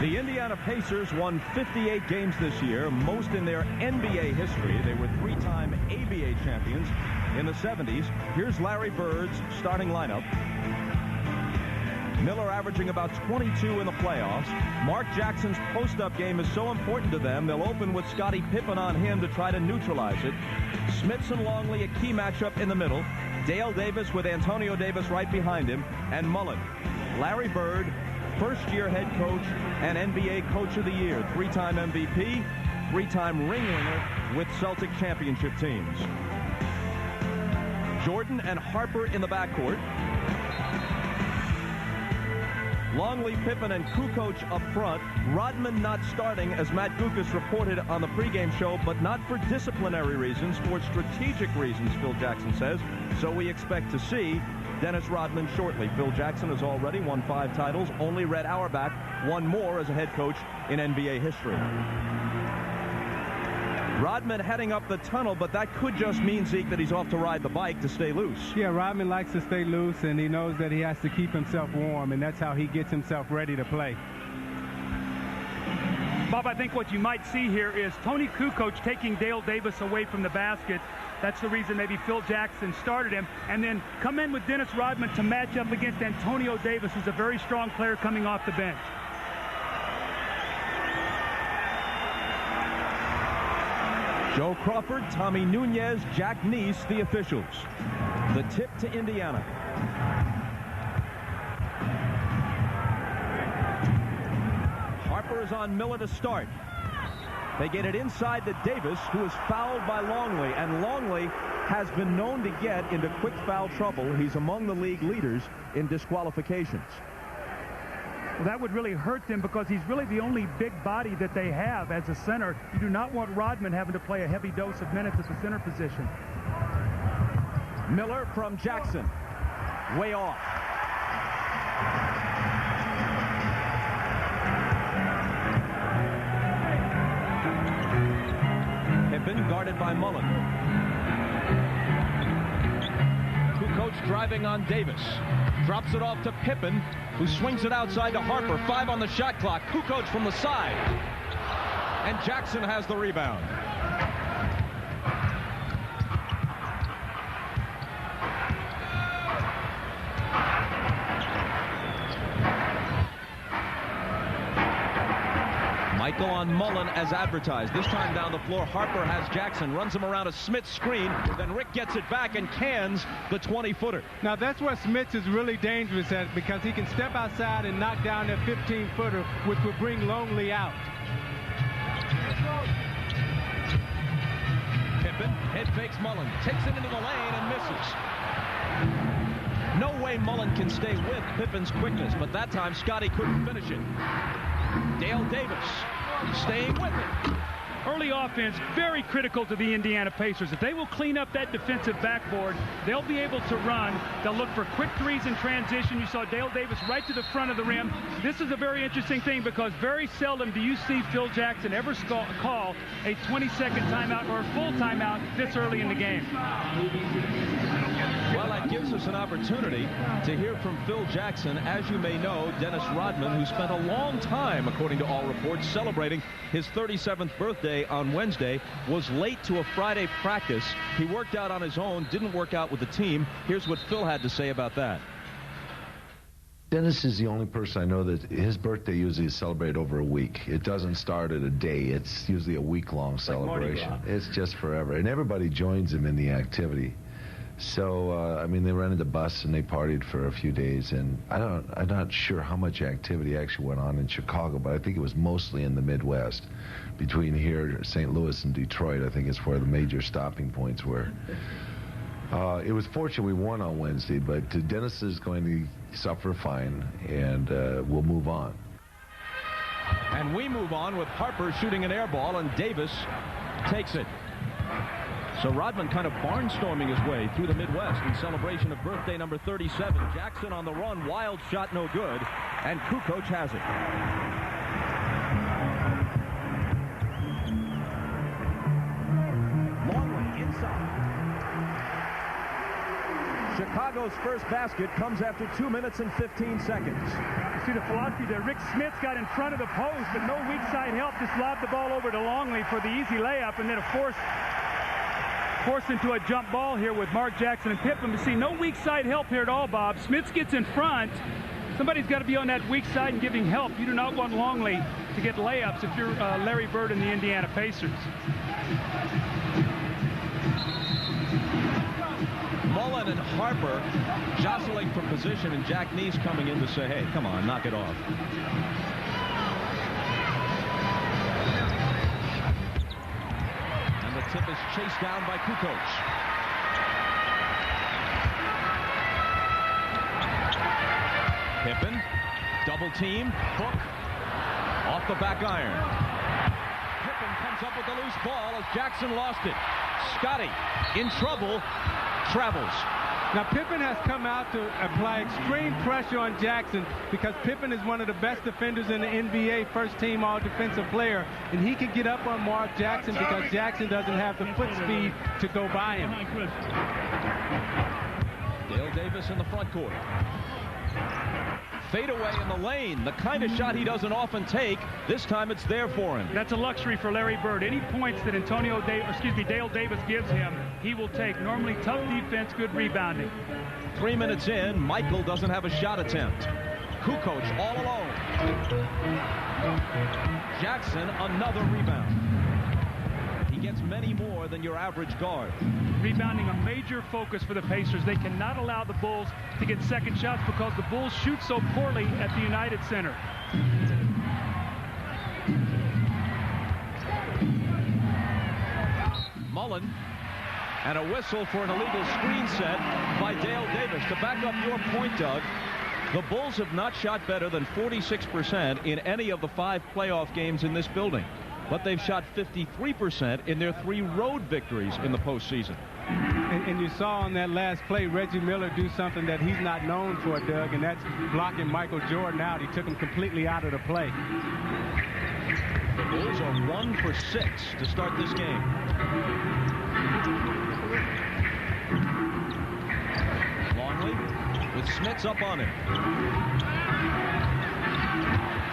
The Indiana Pacers won 58 games this year, most in their NBA history. They were three-time ABA champions in the 70s. Here's Larry Bird's starting lineup. Miller averaging about 22 in the playoffs. Mark Jackson's post-up game is so important to them, they'll open with Scottie Pippen on him to try to neutralize it. Smits and Longley, a key matchup in the middle. Dale Davis with Antonio Davis right behind him. And Mullen. Larry Bird, first-year head coach and NBA Coach of the Year. Three-time MVP, three-time ring winner with Celtic championship teams. Jordan and Harper in the backcourt. Longley, Pippen, and Kukoc up front. Rodman not starting, as Matt Gukas reported on the pregame show, but not for disciplinary reasons, for strategic reasons, Phil Jackson says. So we expect to see Dennis Rodman shortly. Phil Jackson has already won 5 titles. Only Red Auerbach won more as a head coach in NBA history. Rodman heading up the tunnel, but that could just mean, Zeke, that he's off to ride the bike to stay loose. Yeah, Rodman likes to stay loose, and he knows that he has to keep himself warm, and that's how he gets himself ready to play. Bob, I think what you might see here is Tony Kukoc taking Dale Davis away from the basket. That's the reason maybe Phil Jackson started him, and then come in with Dennis Rodman to match up against Antonio Davis, who's a very strong player coming off the bench. Joe Crawford, Tommy Nunez, Jack Neese, the officials. The tip to Indiana. Harper is on Miller to start. They get it inside to Davis, who is fouled by Longley, and Longley has been known to get into quick foul trouble. He's among the league leaders in disqualifications. Well, that would really hurt them because he's really the only big body that they have as a center. You do not want Rodman having to play a heavy dose of minutes at the center position. Miller from Jackson. Way off. Pippen guarded by Mullen. Kukoc driving on Davis. Drops it off to Pippen, who swings it outside to Harper. 5 on the shot clock. Kukoc from the side. And Jackson has the rebound. Michael on Mullen as advertised. This time down the floor, Harper has Jackson, runs him around a Smith screen, then Rick gets it back and cans the 20-footer. Now that's where Smith is really dangerous at, because he can step outside and knock down that 15-footer, which will bring Longley out. Pippen head fakes Mullen, takes it into the lane and misses. No way Mullen can stay with Pippen's quickness, but that time Scottie couldn't finish it. Dale Davis staying with it. Early offense, very critical to the Indiana Pacers. If they will clean up that defensive backboard, they'll be able to run. They'll look for quick threes in transition. You saw Dale Davis right to the front of the rim. This is a very interesting thing because very seldom do you see Phil Jackson ever call a 20-second timeout or a full timeout this early in the game. Well, that gives us an opportunity to hear from Phil Jackson. As you may know, Dennis Rodman, who spent a long time, according to all reports, celebrating his 37th birthday on Wednesday, was late to a Friday practice. He worked out on his own, didn't work out with the team. Here's what Phil had to say about that. Dennis is the only person I know that his birthday usually is celebrated over a week. It doesn't start at a day. It's usually a week-long celebration. It's just forever. And everybody joins him in the activity. So, I mean, they rented the bus and they partied for a few days, and I'm not sure how much activity actually went on in Chicago, but I think it was mostly in the Midwest. Between here, St. Louis and Detroit, I think is where the major stopping points were. It was fortunate we won on Wednesday, but Dennis is going to suffer a fine, and we'll move on. And we move on with Harper shooting an air ball, and Davis takes it. So Rodman kind of barnstorming his way through the Midwest in celebration of birthday number 37. Jackson on the run, wild shot, no good, and Kukoc has it. Longley inside. Chicago's first basket comes after 2 minutes and 15 seconds. You see the philosophy there. Rick Smits got in front of the post, but no weak side help. Just lobbed the ball over to Longley for the easy layup, and then forced into a jump ball here with Mark Jackson and Pippen. But see, no weak side help here at all, Bob. Smits gets in front. Somebody's got to be on that weak side and giving help. You do not want Longley to get layups if you're Larry Bird and the Indiana Pacers. Mullen and Harper jostling for position, and Jack Neese coming in to say, hey, come on, knock it off. And the tip is chased down by Kukoc. Pippen, double team, hook, off the back iron. Pippen comes up with the loose ball as Jackson lost it. Scotty in trouble, travels. Now, Pippen has come out to apply extreme pressure on Jackson because Pippen is one of the best defenders in the NBA, first-team all-defensive player, and he can get up on Mark Jackson because Jackson doesn't have the foot speed to go by him. Dale Davis in the front court. Fadeaway in the lane, the kind of shot he doesn't often take. This time it's there for him. That's a luxury for Larry Bird. Any points that Dale Davis gives him, he will take. Normally tough defense, good rebounding. 3 minutes in, Michael doesn't have a shot attempt. Kukoc all alone. Jackson, another rebound. He gets many more than your average guard. Rebounding a major focus for the Pacers. They cannot allow the Bulls to get second shots because the Bulls shoot so poorly at the United Center. Mullen, and a whistle for an illegal screen set by Dale Davis. To back up your point, Doug, the Bulls have not shot better than 46% in any of the 5 playoff games in this building. But they've shot 53% in their 3 road victories in the postseason. And you saw on that last play Reggie Miller do something that he's not known for, Doug, and that's blocking Michael Jordan out. He took him completely out of the play. The Bulls are 1 for 6 to start this game. Longley with Smits up on him.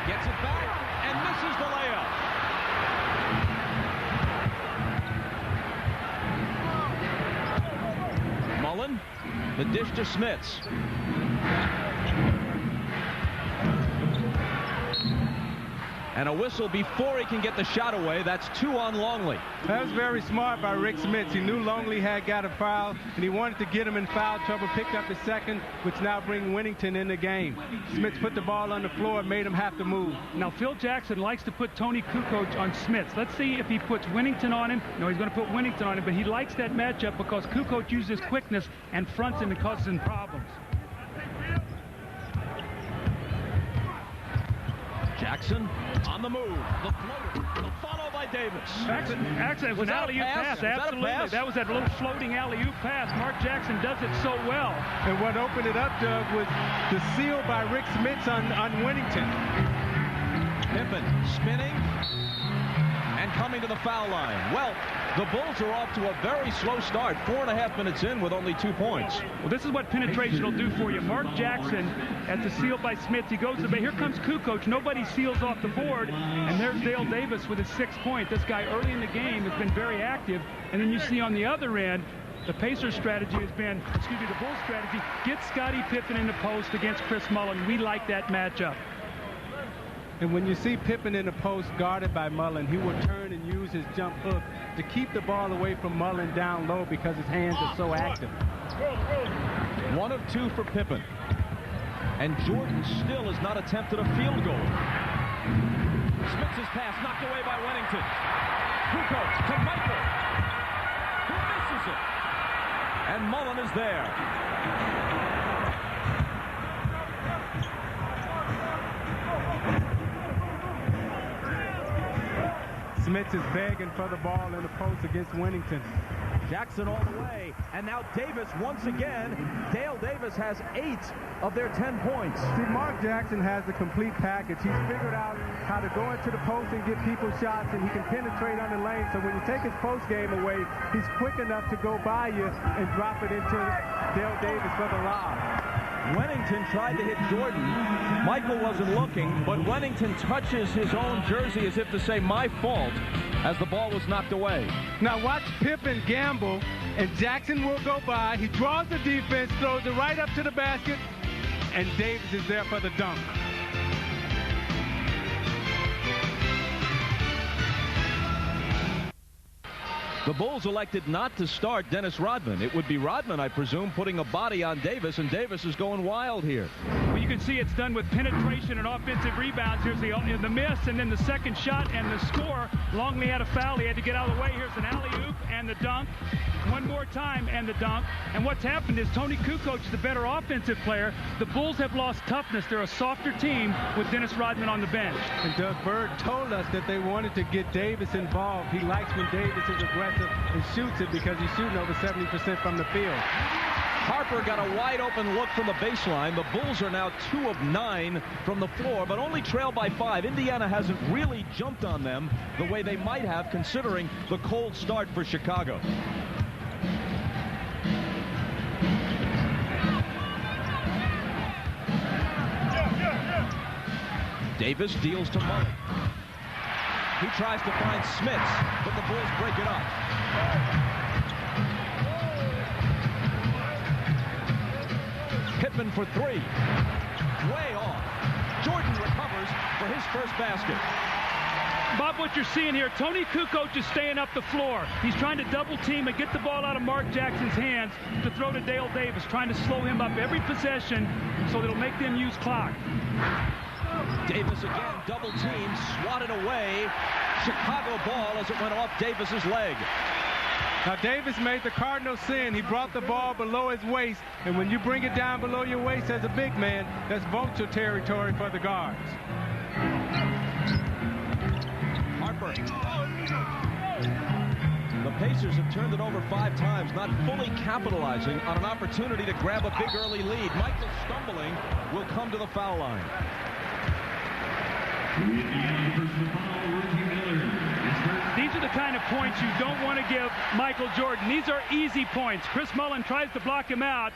Gets it back and misses the layup. Mullen, the dish to Smits. And a whistle before he can get the shot away. That's 2 on Longley. That was very smart by Rick Smits. He knew Longley had got a foul, and he wanted to get him in foul trouble, picked up his second, which now brings Winnington in the game. Smits put the ball on the floor and made him have to move. Now, Phil Jackson likes to put Tony Kukoc on Smits. Let's see if he puts Winnington on him. No, he's going to put Winnington on him, but he likes that matchup because Kukoc uses quickness and fronts him and causes him problems. Jackson on the move. The floater. The follow by Davis. Actually, it was an alley-oop pass. Absolutely. That was that little floating alley-oop pass. Mark Jackson does it so well. And what opened it up, Doug, was the seal by Rick Smits on Winnington. Pippen spinning and coming to the foul line. Well, the Bulls are off to a very slow start. 4.5 minutes in with only 2 points. Well, this is what penetration will do for you. Mark Jackson at the seal by Smits. He goes to the bay. Here comes Kukoc. Nobody seals off the board. And there's Dale Davis with his 6th point. This guy early in the game has been very active. And then you see on the other end, the Pacers strategy has been, the Bulls strategy, get Scottie Pippen in the post against Chris Mullen. We like that matchup. And when you see Pippen in the post guarded by Mullen, he will turn and use his jump hook to keep the ball away from Mullen down low because his hands are so active. 1 of 2 for Pippen. And Jordan still has not attempted a field goal. Smits' pass knocked away by Winnington. Kukoc to Michael, who misses it. And Mullen is there. Smits is begging for the ball in the post against Winnington. Jackson all the way, and now Davis once again. Dale Davis has 8 of their 10 points. See, Mark Jackson has the complete package. He's figured out how to go into the post and get people shots, and he can penetrate on the lane. So when you take his post game away, he's quick enough to go by you and drop it into Dale Davis for the lob. Wennington tried to hit Jordan. Michael wasn't looking, but Wennington touches his own jersey as if to say, my fault, as the ball was knocked away. Now watch Pippen gamble, and Jackson will go by. He draws the defense, throws it right up to the basket, and Davis is there for the dunk. The Bulls elected not to start Dennis Rodman. It would be Rodman, I presume, putting a body on Davis, and Davis is going wild here. Well, you can see it's done with penetration and offensive rebounds. Here's the miss, and then the second shot and the score. Longley had a foul. He had to get out of the way. Here's an alley-oop and the dunk. One more time and the dunk. And what's happened is Tony Kukoc is the better offensive player. The Bulls have lost toughness. They're a softer team with Dennis Rodman on the bench. And Doug Bird told us that they wanted to get Davis involved. He likes when Davis is aggressive and shoots it because he's shooting over 70% from the field. Harper got a wide open look from the baseline. The Bulls are now 2 of 9 from the floor, but only trailed by 5. Indiana hasn't really jumped on them the way they might have, considering the cold start for Chicago. Davis deals to Mullen. He tries to find Smits, but the Bulls break it up. Pittman for 3. Way off. Jordan recovers for his first basket. Bob, what you're seeing here, Tony Kukoc is staying up the floor. He's trying to double team and get the ball out of Mark Jackson's hands to throw to Dale Davis, trying to slow him up every possession so that it'll make them use clock. Davis again, double team, swatted away. Chicago ball as it went off Davis's leg. Now Davis made the cardinal sin. He brought the ball below his waist, and when you bring it down below your waist as a big man, that's vulture territory for the guards. Harper. The Pacers have turned it over 5 times, not fully capitalizing on an opportunity to grab a big early lead. Michael stumbling will come to the foul line. These are the kind of points you don't want to give Michael Jordan. These are easy points. Chris Mullin tries to block him out.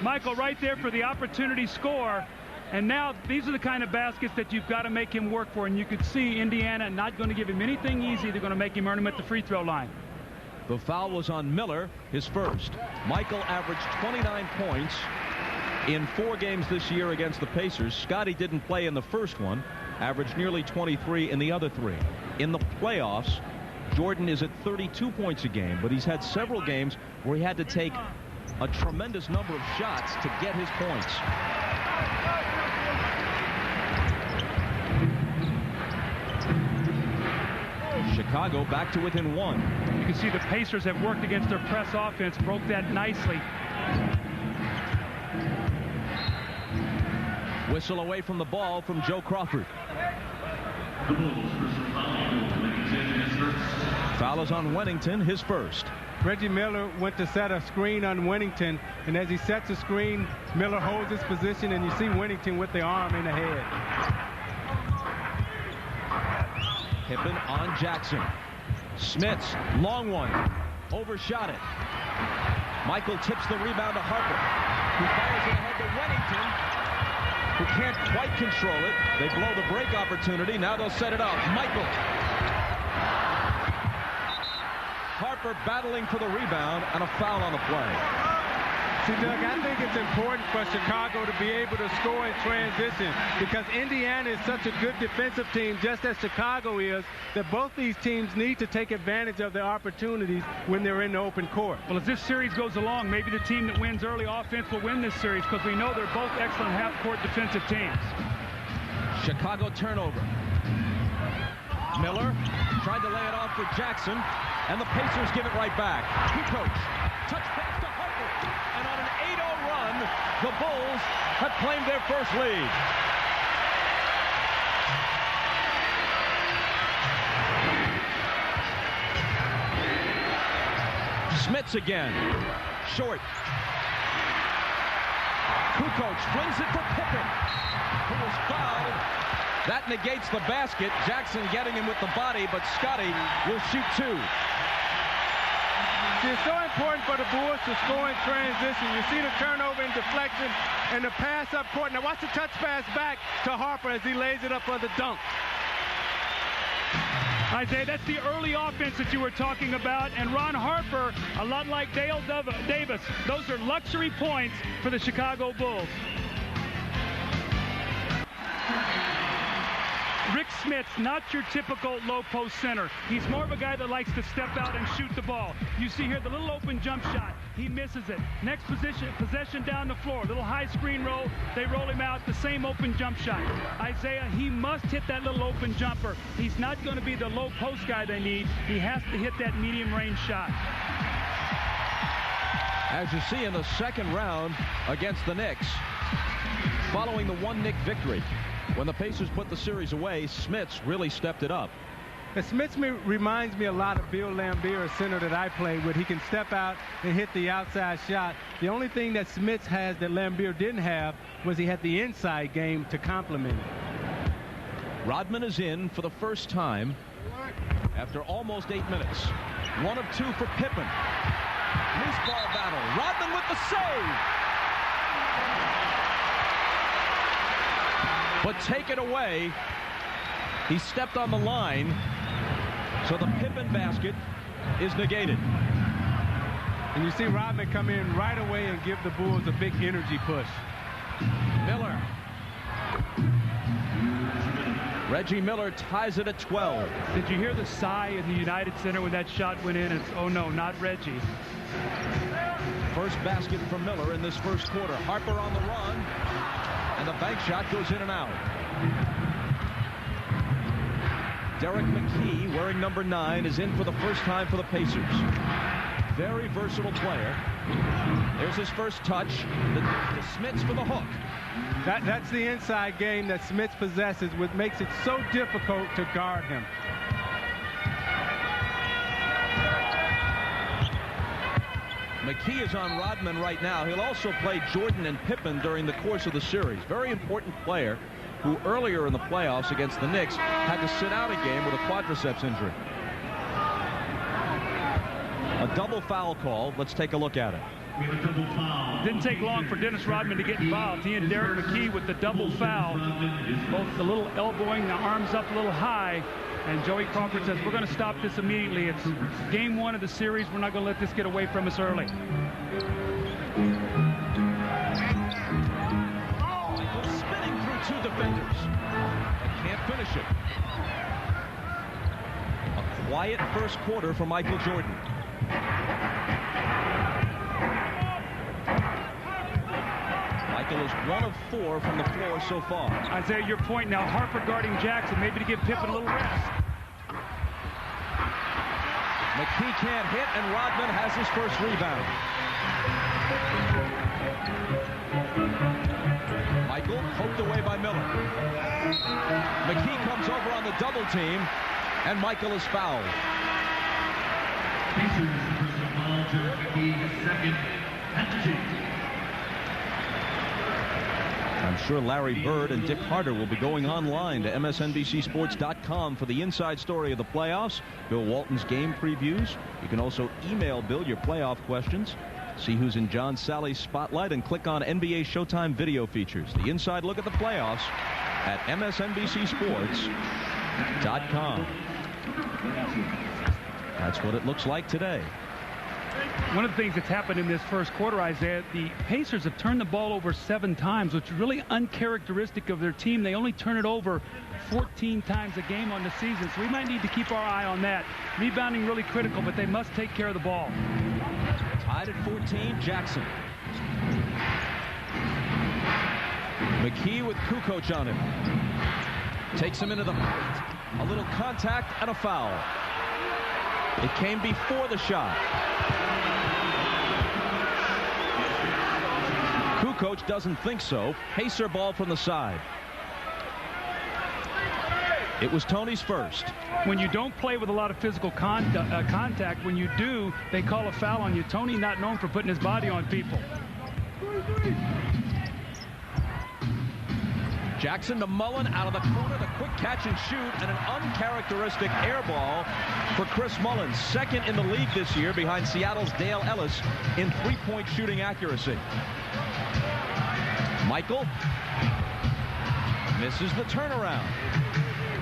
Michael right there for the opportunity score. And now these are the kind of baskets that you've got to make him work for. And you could see Indiana not going to give him anything easy. They're going to make him earn them at the free throw line. The foul was on Miller, his first. Michael averaged 29 points in 4 games this year against the Pacers. Scotty didn't play in the first one, averaged nearly 23 in the other 3. In the playoffs, Jordan is at 32 points a game, but he's had several games where he had to take a tremendous number of shots to get his points. Chicago back to within 1. You can see the Pacers have worked against their press offense, broke that nicely. Whistle away from the ball from Joe Crawford. Foul is on Wennington, his first. Reggie Miller went to set a screen on Wennington, and as he sets a screen, Miller holds his position, and you see Wennington with the arm in the head. Pippen on Jackson. Smits, long one, overshot it. Michael tips the rebound to Harper, who fires it ahead to Wennington, who can't quite control it. They blow the break opportunity. Now they'll set it up. Michael. Harper battling for the rebound, and a foul on the play. See, Doug, I think it's important for Chicago to be able to score in transition because Indiana is such a good defensive team, just as Chicago is, that both these teams need to take advantage of their opportunities when they're in the open court. Well, as this series goes along, maybe the team that wins early offense will win this series because we know they're both excellent half-court defensive teams. Chicago turnover. Miller tried to lay it off for Jackson, and the Pacers give it right back. Kukoc, touch pass to Harper, and on an 8-0 run, the Bulls have claimed their first lead. Smits again. Short. Kukoc flings it to Pippen, who was fouled. That negates the basket. Jackson getting him with the body, but Scotty will shoot 2. It's so important for the Bulls to score in transition. You see the turnover and deflection and the pass up court. Now watch the touch pass back to Harper as he lays it up for the dunk. Isaiah, that's the early offense that you were talking about. And Ron Harper, a lot like Dale Davis, those are luxury points for the Chicago Bulls. Rick Smits, not your typical low-post center. He's more of a guy that likes to step out and shoot the ball. You see here the little open jump shot. He misses it. Next possession down the floor. Little high screen roll. They roll him out. The same open jump shot. Isaiah, he must hit that little open jumper. He's not going to be the low-post guy they need. He has to hit that medium-range shot. As you see in the second round against the Knicks, following the 1 Knick victory, when the Pacers put the series away, Smits really stepped it up. Smits reminds me a lot of Bill Laimbeer, a center that I played with. He can step out and hit the outside shot. The only thing that Smits has that Laimbeer didn't have was he had the inside game to complement it. Rodman is in for the first time after almost 8 minutes. 1 of 2 for Pippen. Loose ball battle. Rodman with the save. But take it away. He stepped on the line, so the Pippen basket is negated. And you see Rodman come in right away and give the Bulls a big energy push. Miller. Reggie Miller ties it at 12. Did you hear the sigh in the United Center when that shot went in? It's, oh no, not Reggie. First basket for Miller in this first quarter. Harper on the run. And the bank shot goes in and out. Derek McKee, wearing number 9, is in for the first time for the Pacers. Very versatile player. There's his first touch. The Smits for the hook. That's the inside game that Smits possesses, which makes it so difficult to guard him. McKee is on Rodman right now. He'll also play Jordan and Pippen during the course of the series. Very important player who earlier in the playoffs against the Knicks had to sit out a game with a quadriceps injury. A double foul call. Let's take a look at it. Didn't take long for Dennis Rodman to get involved. He and Derek McKee with the double foul. Both the little elbowing, the arms up a little high. And Joey Crawford says, we're going to stop this immediately. It's game 1 of the series. We're not going to let this get away from us early. Michael spinning through 2 defenders. And can't finish it. A quiet first quarter for Michael Jordan. Michael is 1 of 4 from the floor so far. Isaiah, your point now, Harper guarding Jackson, maybe to give Pippen a little rest. McKee can't hit, and Rodman has his first rebound. Michael poked away by Miller. McKee comes over on the double team, and Michael is fouled. I'm sure Larry Bird and Dick Harder will be going online to MSNBCSports.com for the inside story of the playoffs, Bill Walton's game previews. You can also email Bill your playoff questions, see who's in John Sally's spotlight, and click on NBA Showtime video features. The inside look at the playoffs at MSNBCSports.com. That's what it looks like today. One of the things that's happened in this first quarter, Isaiah, the Pacers have turned the ball over 7 times, which is really uncharacteristic of their team. They only turn it over 14 times a game on the season, so we might need to keep our eye on that. Rebounding really critical, but they must take care of the ball. Tied at 14, Jackson. McKee with Kukoc on him. Takes him into the paint. A little contact and a foul. It came before the shot. Kukoc doesn't think so. Pacer ball from the side. It was Tony's first. When you don't play with a lot of physical contact, when you do, they call a foul on you. Tony not known for putting his body on people. Jackson to Mullen out of the corner, the quick catch and shoot, and an uncharacteristic air ball for Chris Mullen. Second in the league this year behind Seattle's Dale Ellis in three-point shooting accuracy. Michael misses the turnaround.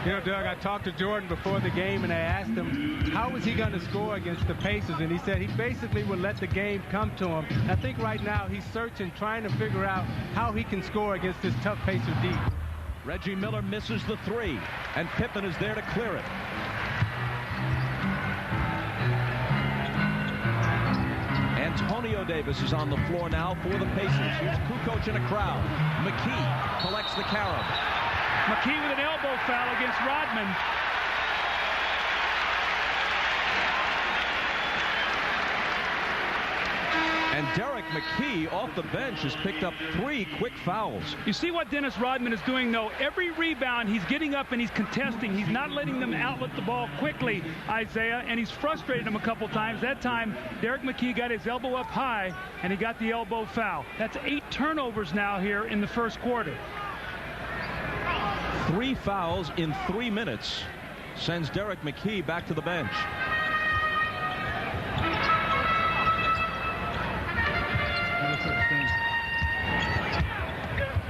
You know, Doug, I talked to Jordan before the game, and I asked him how was he going to score against the Pacers, and he said he basically would let the game come to him. I think right now he's searching, trying to figure out how he can score against this tough Pacer D. Reggie Miller misses the three, and Pippen is there to clear it. Antonio Davis is on the floor now for the Pacers. Here's Kukoc in a crowd. McKee collects the carob. McKee with an elbow foul against Rodman. And Derek McKee off the bench has picked up 3 quick fouls. You see what Dennis Rodman is doing, though? Every rebound, he's getting up and he's contesting. He's not letting them outlet the ball quickly, Isaiah, and he's frustrated him a couple times. That time, Derek McKee got his elbow up high, and he got the elbow foul. That's 8 turnovers now here in the first quarter. 3 fouls in 3 minutes sends Derek McKee back to the bench.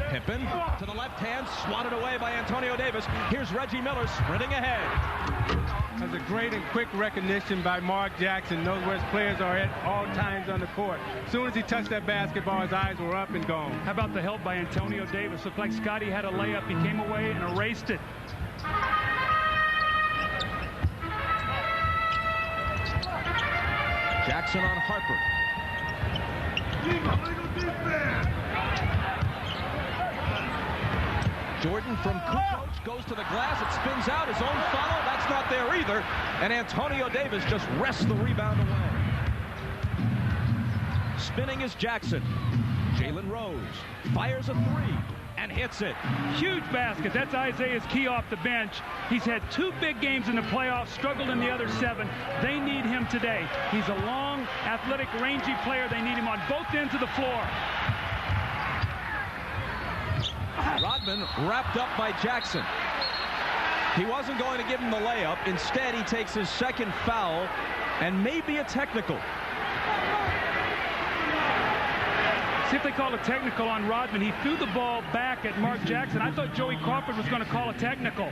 Pippen to the left hand, swatted away by Antonio Davis. Here's Reggie Miller sprinting ahead. That's a great and quick recognition by Mark Jackson. Knows where his players are at all times on the court. As soon as he touched that basketball, his eyes were up and gone. How about the help by Antonio Davis? Looked like Scotty had a layup. He came away and erased it. Jackson on Harper. Jordan from Kukoc goes to the glass. It spins out. His own follow. That's not there either. And Antonio Davis just wrests the rebound away. Spinning is Jackson. Jalen Rose fires a 3 and hits it. Huge basket. That's Isaiah's key off the bench. He's had 2 big games in the playoffs, struggled in the other 7. They need him today. He's a long, athletic, rangy player. They need him on both ends of the floor. Rodman wrapped up by Jackson. He wasn't going to give him the layup. Instead, he takes his second foul and maybe a technical. See if they call a technical on Rodman. He threw the ball back at Mark Jackson. I thought Joey Crawford was going to call a technical.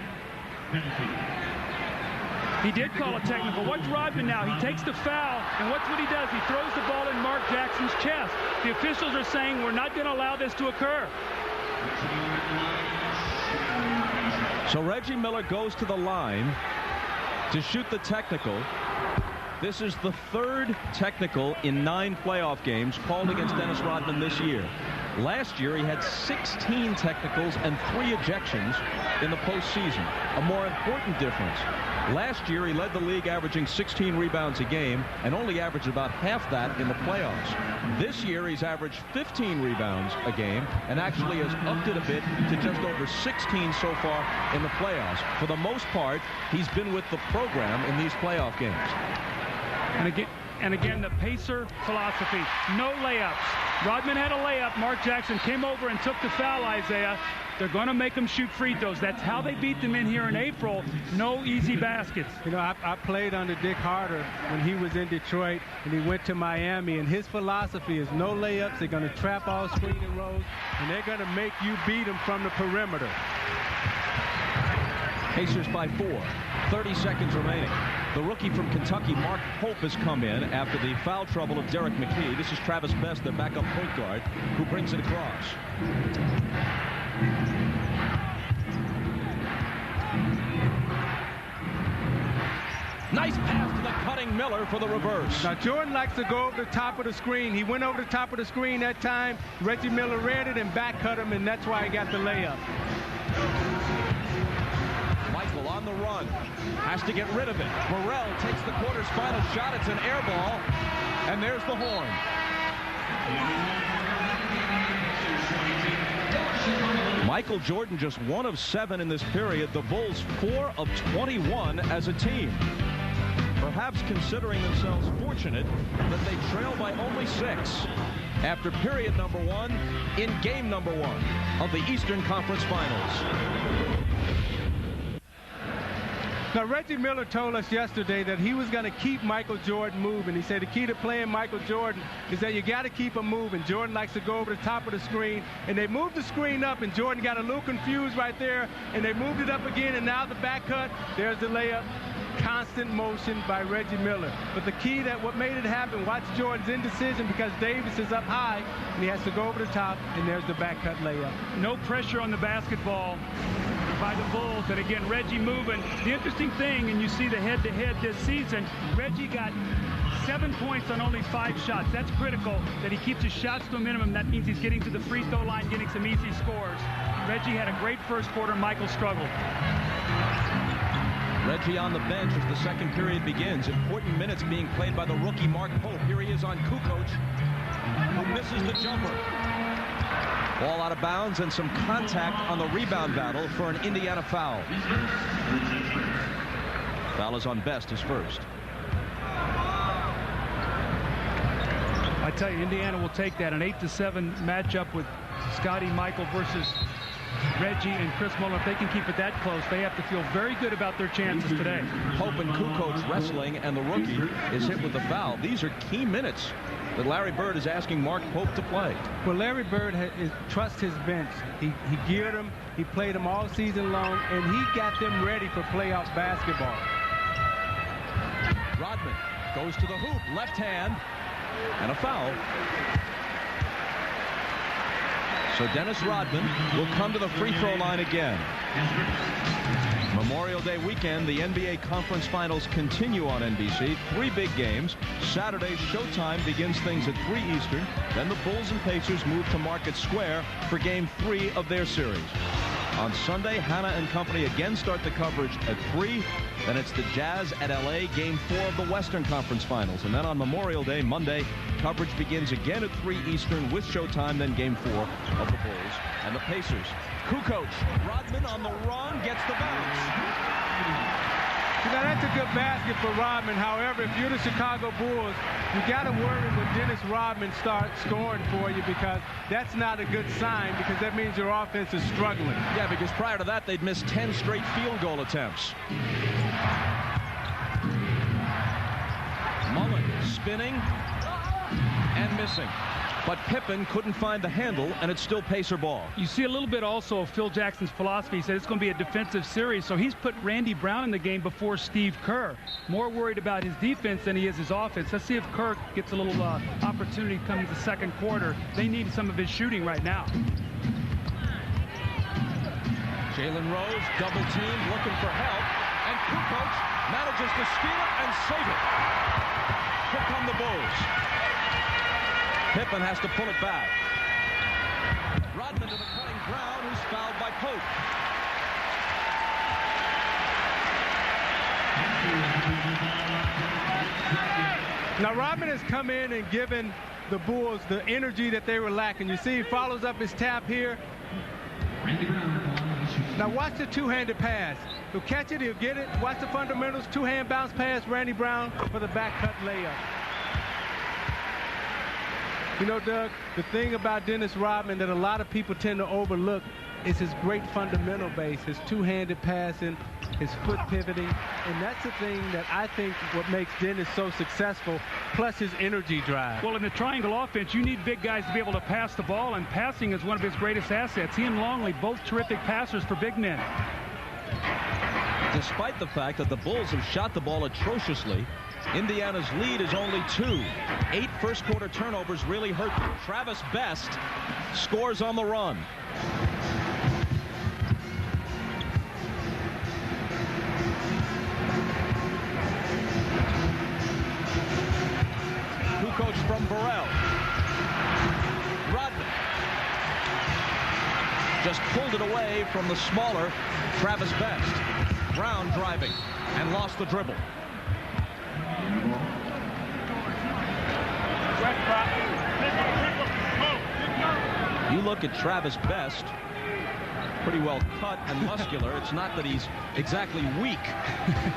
He did call a technical. Watch Rodman now. He takes the foul, and watch what he does. He throws the ball in Mark Jackson's chest. The officials are saying we're not going to allow this to occur. So Reggie Miller goes to the line to shoot the technical. This is the 3rd technical in 9 playoff games called against Dennis Rodman this year. Last year, he had 16 technicals and 3 ejections in the postseason. A more important difference. Last year, he led the league averaging 16 rebounds a game and only averaged about half that in the playoffs. This year, he's averaged 15 rebounds a game and actually has upped it a bit to just over 16 so far in the playoffs. For the most part, he's been with the program in these playoff games. And again, the Pacer philosophy, no layups. Rodman had a layup. Mark Jackson came over and took the foul, Isaiah. They're going to make them shoot free throws. That's how they beat them in here in April. No easy baskets. You know, I played under Dick Harder when he was in Detroit, and he went to Miami, and his philosophy is no layups. They're going to trap all screen and rolls, and they're going to make you beat them from the perimeter. Pacers by 4. 30 seconds remaining. The rookie from Kentucky, Mark Pope, has come in after the foul trouble of Derek McKee. This is Travis Best, their backup point guard, who brings it across. Nice pass to the cutting Miller for the reverse. Now, Jordan likes to go over the top of the screen. He went over the top of the screen that time. Reggie Miller read it and back cut him, and that's why he got the layup. Michael on the run. Has to get rid of it. Morrell takes the quarter's final shot. It's an air ball. And there's the horn. Michael Jordan just 1 of 7 in this period. The Bulls 4 of 21 as a team. Perhaps considering themselves fortunate that they trail by only 6 after period number 1 in game number 1 of the Eastern Conference Finals. Now, Reggie Miller told us yesterday that he was going to keep Michael Jordan moving. He said the key to playing Michael Jordan is that you got to keep him moving. Jordan likes to go over the top of the screen, and they moved the screen up, and Jordan got a little confused right there, and they moved it up again, and now the back cut, there's the layup. Constant motion by Reggie Miller. But the key that what made it happen, watch Jordan's indecision because Davis is up high, and he has to go over the top, and there's the back cut layup. No pressure on the basketball by the Bulls, and again Reggie moving. The interesting thing, and you see the head-to-head this season, Reggie got 7 points on only 5 shots. That's critical that he keeps his shots to a minimum. That means he's getting to the free throw line, getting some easy scores. Reggie had a great first quarter. Michael struggled. Reggie on the bench as the second period begins. Important minutes being played by the rookie Mark Pope. Here he is on Kukoc, who misses the jumper. Ball out of bounds and some contact on the rebound battle for an Indiana foul. Foul is on Best, his first. I tell you, Indiana will take that. An 8-7 matchup with Scotty Michael versus Reggie and Chris Muller. If they can keep it that close, they have to feel very good about their chances today. Pope and Kukoc wrestling, and the rookie is hit with the foul. These are key minutes that Larry Bird is asking Mark Pope to play. Well, Larry Bird trusts his bench. He geared them. He played them all season long, and he got them ready for playoff basketball. Rodman goes to the hoop, left hand, and a foul. So Dennis Rodman will come to the free throw line again. Memorial Day weekend, the NBA Conference Finals continue on NBC. 3 big games. Saturday, Showtime begins things at 3 Eastern. Then the Bulls and Pacers move to Market Square for Game 3 of their series. On Sunday, Hanna and company again start the coverage at 3. Then it's the Jazz at LA, Game 4 of the Western Conference Finals. And then on Memorial Day, Monday, coverage begins again at 3 Eastern with Showtime, then Game 4 of the Bulls and the Pacers. Kukoc, Rodman on the run, gets the bounce. Now, that's a good basket for Rodman. However, if you're the Chicago Bulls, you got to worry when Dennis Rodman starts scoring for you, because that's not a good sign, because that means your offense is struggling. Yeah, because prior to that, they'd missed 10 straight field goal attempts. Mullen spinning and missing. But Pippen couldn't find the handle, and it's still Pacer ball. You see a little bit also of Phil Jackson's philosophy. He said it's going to be a defensive series, so he's put Randy Brown in the game before Steve Kerr. More worried about his defense than he is his offense. Let's see if Kerr gets a little opportunity coming to the second quarter. They need some of his shooting right now. Jalen Rose, double team, looking for help, and Kukoc manages to steal it and save it. Here come the Bulls. Pippen has to pull it back. Rodman to the cutting Brown, who's fouled by Pope. Now, Rodman has come in and given the Bulls the energy that they were lacking. You see, he follows up his tap here. Now, watch the two-handed pass. He'll catch it, he'll get it. Watch the fundamentals. Two-hand bounce pass, Randy Brown for the back cut layup. You know, Doug, the thing about Dennis Rodman that a lot of people tend to overlook is his great fundamental base, his two-handed passing, his foot pivoting, and that's the thing that I think what makes Dennis so successful, plus his energy drive. Well, in the triangle offense, you need big guys to be able to pass the ball, and passing is one of his greatest assets. He and Longley, both terrific passers for big men. Despite the fact that the Bulls have shot the ball atrociously, Indiana's lead is only 2. 8 first-quarter turnovers really hurt them. Travis Best scores on the run. Kukoc from Burrell. Rodman just pulled it away from the smaller Travis Best. Brown driving and lost the dribble. You look at Travis Best, pretty well cut and muscular. It's not that he's exactly weak,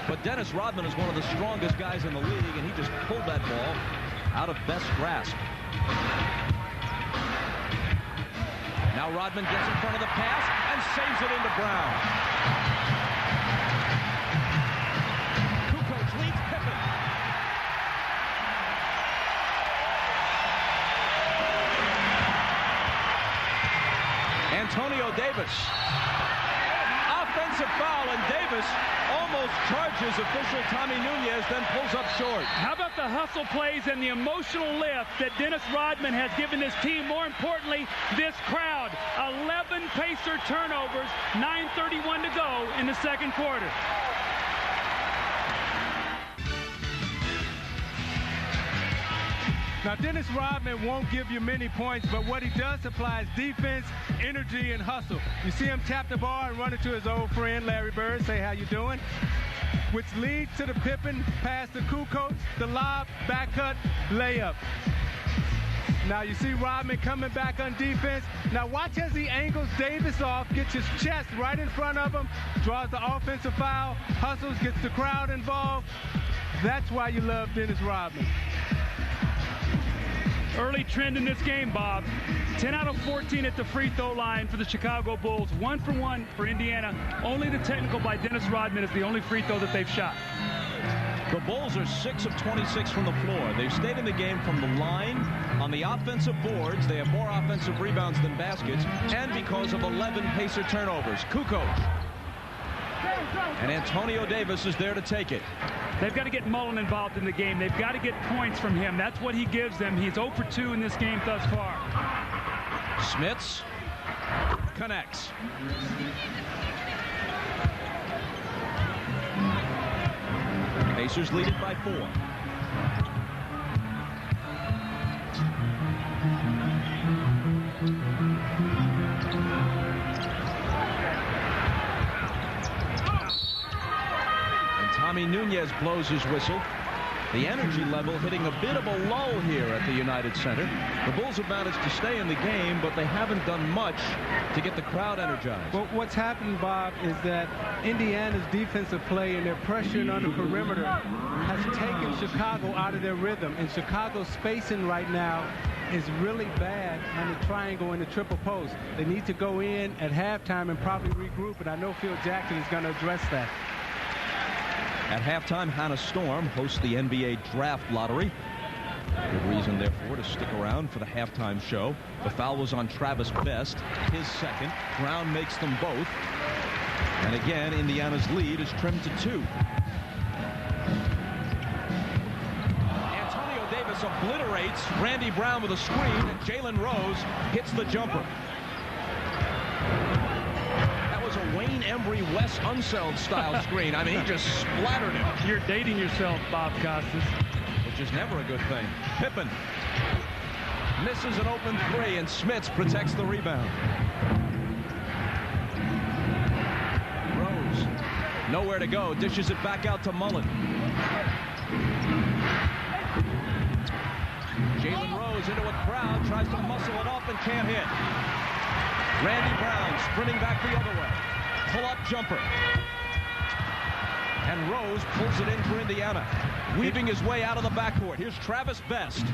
but Dennis Rodman is one of the strongest guys in the league, and he just pulled that ball out of Best's grasp. Now Rodman gets in front of the pass and saves it into Brown. Kukoc leads Pippen. Antonio Davis. Offensive foul, and Davis almost charges official Tommy Nunez, then pulls up short. How about the hustle plays and the emotional lift that Dennis Rodman has given this team? More importantly, this crowd. 11 Pacer turnovers, 9:31 to go in the second quarter. Now, Dennis Rodman won't give you many points, but what he does supply is defense, energy, and hustle. You see him tap the ball and run it to his old friend, Larry Bird, say, how you doing? Which leads to the Pippen pass to Kukoc, the lob, back cut, layup. Now, you see Rodman coming back on defense. Now, watch as he angles Davis off, gets his chest right in front of him, draws the offensive foul, hustles, gets the crowd involved. That's why you love Dennis Rodman. Early trend in this game, Bob. 10 out of 14 at the free throw line for the Chicago Bulls. 1 for 1 for Indiana. Only the technical by Dennis Rodman is the only free throw that they've shot. The Bulls are 6 of 26 from the floor. They've stayed in the game from the line. On the offensive boards, they have more offensive rebounds than baskets, and because of 11 Pacer turnovers. Kukoc. And Antonio Davis is there to take it. They've got to get Mullen involved in the game. They've got to get points from him. That's what he gives them. He's 0 for 2 in this game thus far. Smits connects. Pacers lead it by 4. Tommy Nunez blows his whistle. The energy level hitting a bit of a lull here at the United Center. The Bulls have managed to stay in the game, but they haven't done much to get the crowd energized. Well, what's happened, Bob, is that Indiana's defensive play and their pressure on the perimeter has taken Chicago out of their rhythm. And Chicago's spacing right now is really bad on the triangle and the triple post. They need to go in at halftime and probably regroup, and I know Phil Jackson is going to address that. At halftime, Hannah Storm hosts the NBA Draft Lottery. Good reason, therefore, to stick around for the halftime show. The foul was on Travis Best, his second. Brown makes them both. And again, Indiana's lead is trimmed to 2. Antonio Davis obliterates Randy Brown with a screen, and Jalen Rose hits the jumper. A Wayne Embry, Wes Unseld style screen. I mean, he just splattered him. You're dating yourself, Bob Costas. Which is never a good thing. Pippen misses an open 3, and Smits protects the rebound. Rose, nowhere to go, dishes it back out to Mullen. Jalen Rose into a crowd, tries to muscle it off and can't hit. Randy Brown sprinting back the other way. Pull-up jumper. And Rose pulls it in for Indiana. Weaving his way out of the backcourt. Here's Travis Best.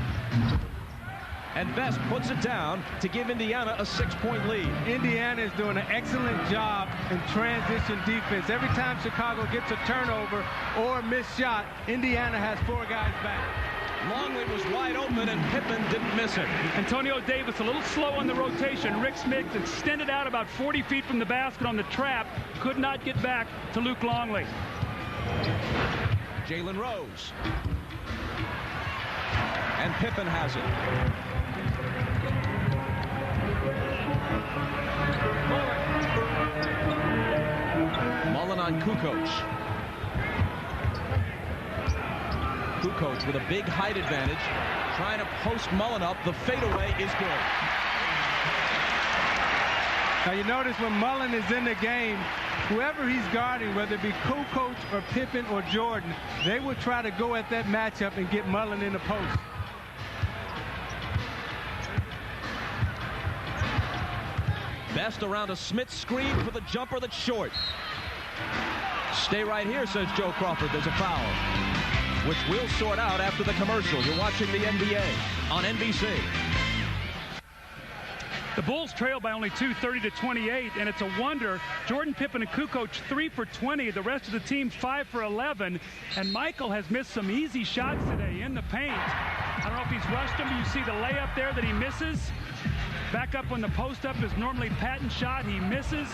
And Best puts it down to give Indiana a 6-point lead. Indiana is doing an excellent job in transition defense. Every time Chicago gets a turnover or a missed shot, Indiana has 4 guys back. Longley was wide open, and Pippen didn't miss it. Antonio Davis a little slow on the rotation. Rick Smith extended out about 40 feet from the basket on the trap. Could not get back to Luke Longley. Jalen Rose. And Pippen has it. Mullen on Kukoc. Kukoc with a big height advantage, trying to post Mullen up. The fadeaway is good. Now you notice when Mullen is in the game, whoever he's guarding, whether it be Kukoc or Pippen or Jordan, they will try to go at that matchup and get Mullen in the post. Best around a Smith screen for the jumper that's short. Stay right here, says Joe Crawford. There's a foul, which we'll sort out after the commercial. You're watching the NBA on NBC. The Bulls trail by only 2, 30-28, and it's a wonder. Jordan, Pippen, and Kukoc 3 for 20. The rest of the team 5 for 11. And Michael has missed some easy shots today in the paint. I don't know if he's rushed him. You see the layup there that he misses. Back up when the post-up is normally Patton's shot. He misses.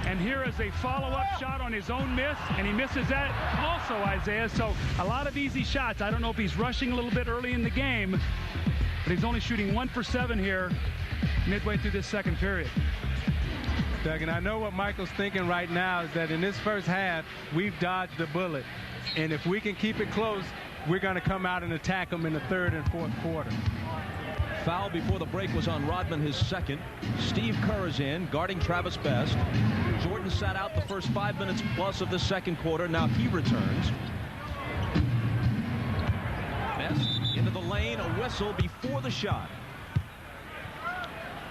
And here is a follow-up shot on his own miss, and he misses that also, Isaiah. So a lot of easy shots. I don't know if he's rushing a little bit early in the game, but he's only shooting 1 for 7 here midway through this second period. Doug, and I know what Michael's thinking right now is that in this first half, we've dodged the bullet. And if we can keep it close, we're going to come out and attack them in the third and fourth quarter. Foul before the break was on Rodman, his second. Steve Kerr is in, guarding Travis Best. Jordan sat out the first 5 minutes plus of the second quarter. Now he returns. Best into the lane, a whistle before the shot.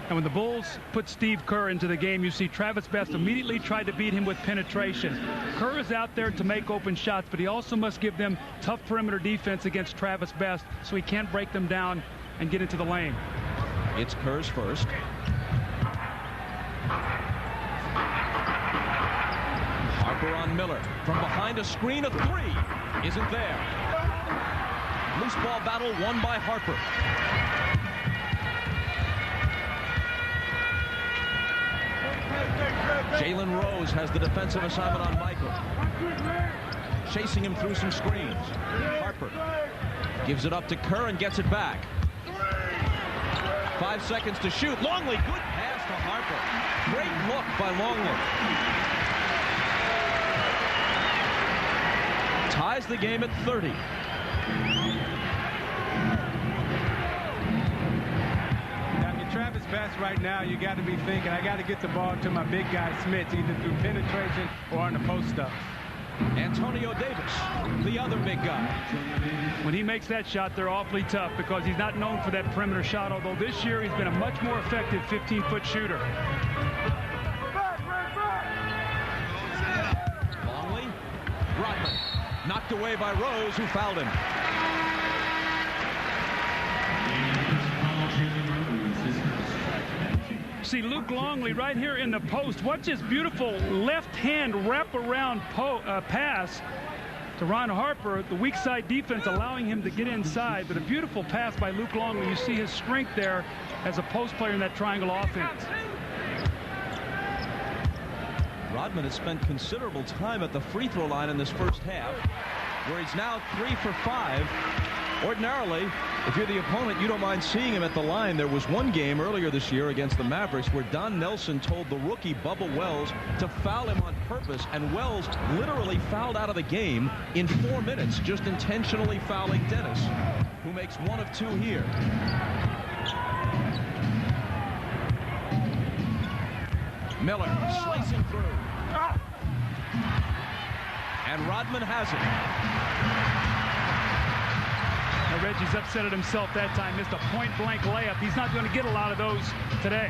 And when the Bulls put Steve Kerr into the game, you see Travis Best immediately tried to beat him with penetration. Kerr is out there to make open shots, but he also must give them tough perimeter defense against Travis Best so he can't break them down and get into the lane. It's Kerr's first. Harper on Miller. From behind a screen, a three. Isn't there. Loose ball battle won by Harper. Jalen Rose has the defensive assignment on Michael. Chasing him through some screens. Harper gives it up to Kerr and gets it back. 5 seconds to shoot. Longley, good pass to Harper. Great look by Longley. Ties the game at 30. Travis Best right now, you got to be thinking, I got to get the ball to my big guy Smith, either through penetration or on the post-up. Antonio Davis, the other big guy. When he makes that shot, they're awfully tough because he's not known for that perimeter shot, although this year he's been a much more effective 15-foot shooter. Longley, Rodman, knocked away by Rose, who fouled him. See Luke Longley right here in the post. Watch this beautiful left-hand wrap-around pass to Ron Harper. The weak side defense allowing him to get inside, but a beautiful pass by Luke Longley. You see his strength there as a post player in that triangle offense. Rodman has spent considerable time at the free throw line in this first half, where he's now 3 for 5. Ordinarily, if you're the opponent, you don't mind seeing him at the line. There was one game earlier this year against the Mavericks where Don Nelson told the rookie Bubba Wells to foul him on purpose, and Wells literally fouled out of the game in 4 minutes, just intentionally fouling Dennis, who makes 1 of 2 here. Miller slicing through. And Rodman has it. Reggie's upset at himself that time, missed a point-blank layup. He's not going to get a lot of those today.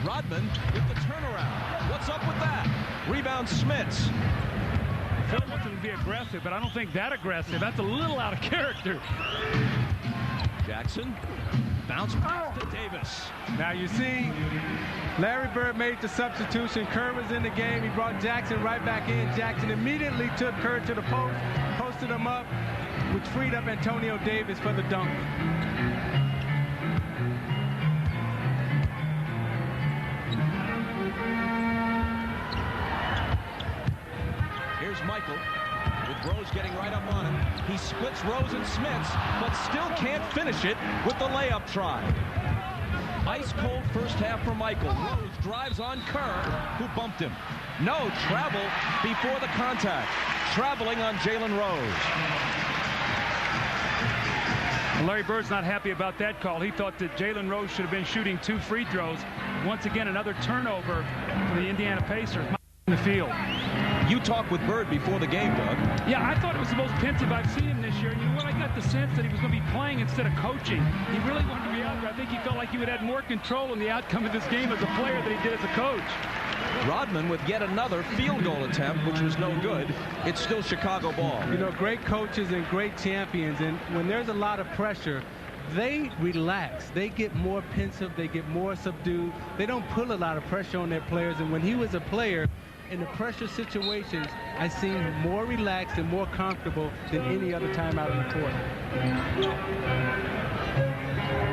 Rodman with the turnaround. What's up with that? Rebound Smits. Phil wants him to be aggressive, but I don't think that aggressive. That's a little out of character. Jackson. Bounce pass to Davis. Now you see, Larry Bird made the substitution. Kerr was in the game. He brought Jackson right back in. Jackson immediately took Kerr to the post, posted him up, which freed up Antonio Davis for the dunk. Here's Michael. With Rose getting right up on him. He splits Rose and Smits, but still can't finish it with the layup try. Ice cold first half for Michael. Rose drives on Kerr, who bumped him. No travel before the contact. Traveling on Jalen Rose. Larry Bird's not happy about that call. He thought that Jalen Rose should have been shooting 2 free throws. Once again, another turnover for the Indiana Pacers in the field. You talked with Bird before the game, Doug. Yeah, I thought it was the most pensive I've seen him this year. And you know what? I got the sense that he was going to be playing instead of coaching. He really wanted to be out there. think he felt like he would have more control in the outcome of this game as a player than he did as a coach. Rodman with yet another field goal attempt, which was no good. It's still Chicago ball. You know, great coaches and great champions, and when there's a lot of pressure, they relax. They get more pensive. They get more subdued. They don't put a lot of pressure on their players, and when he was a player, in the pressure situations, I seen him more relaxed and more comfortable than any other time out on the court.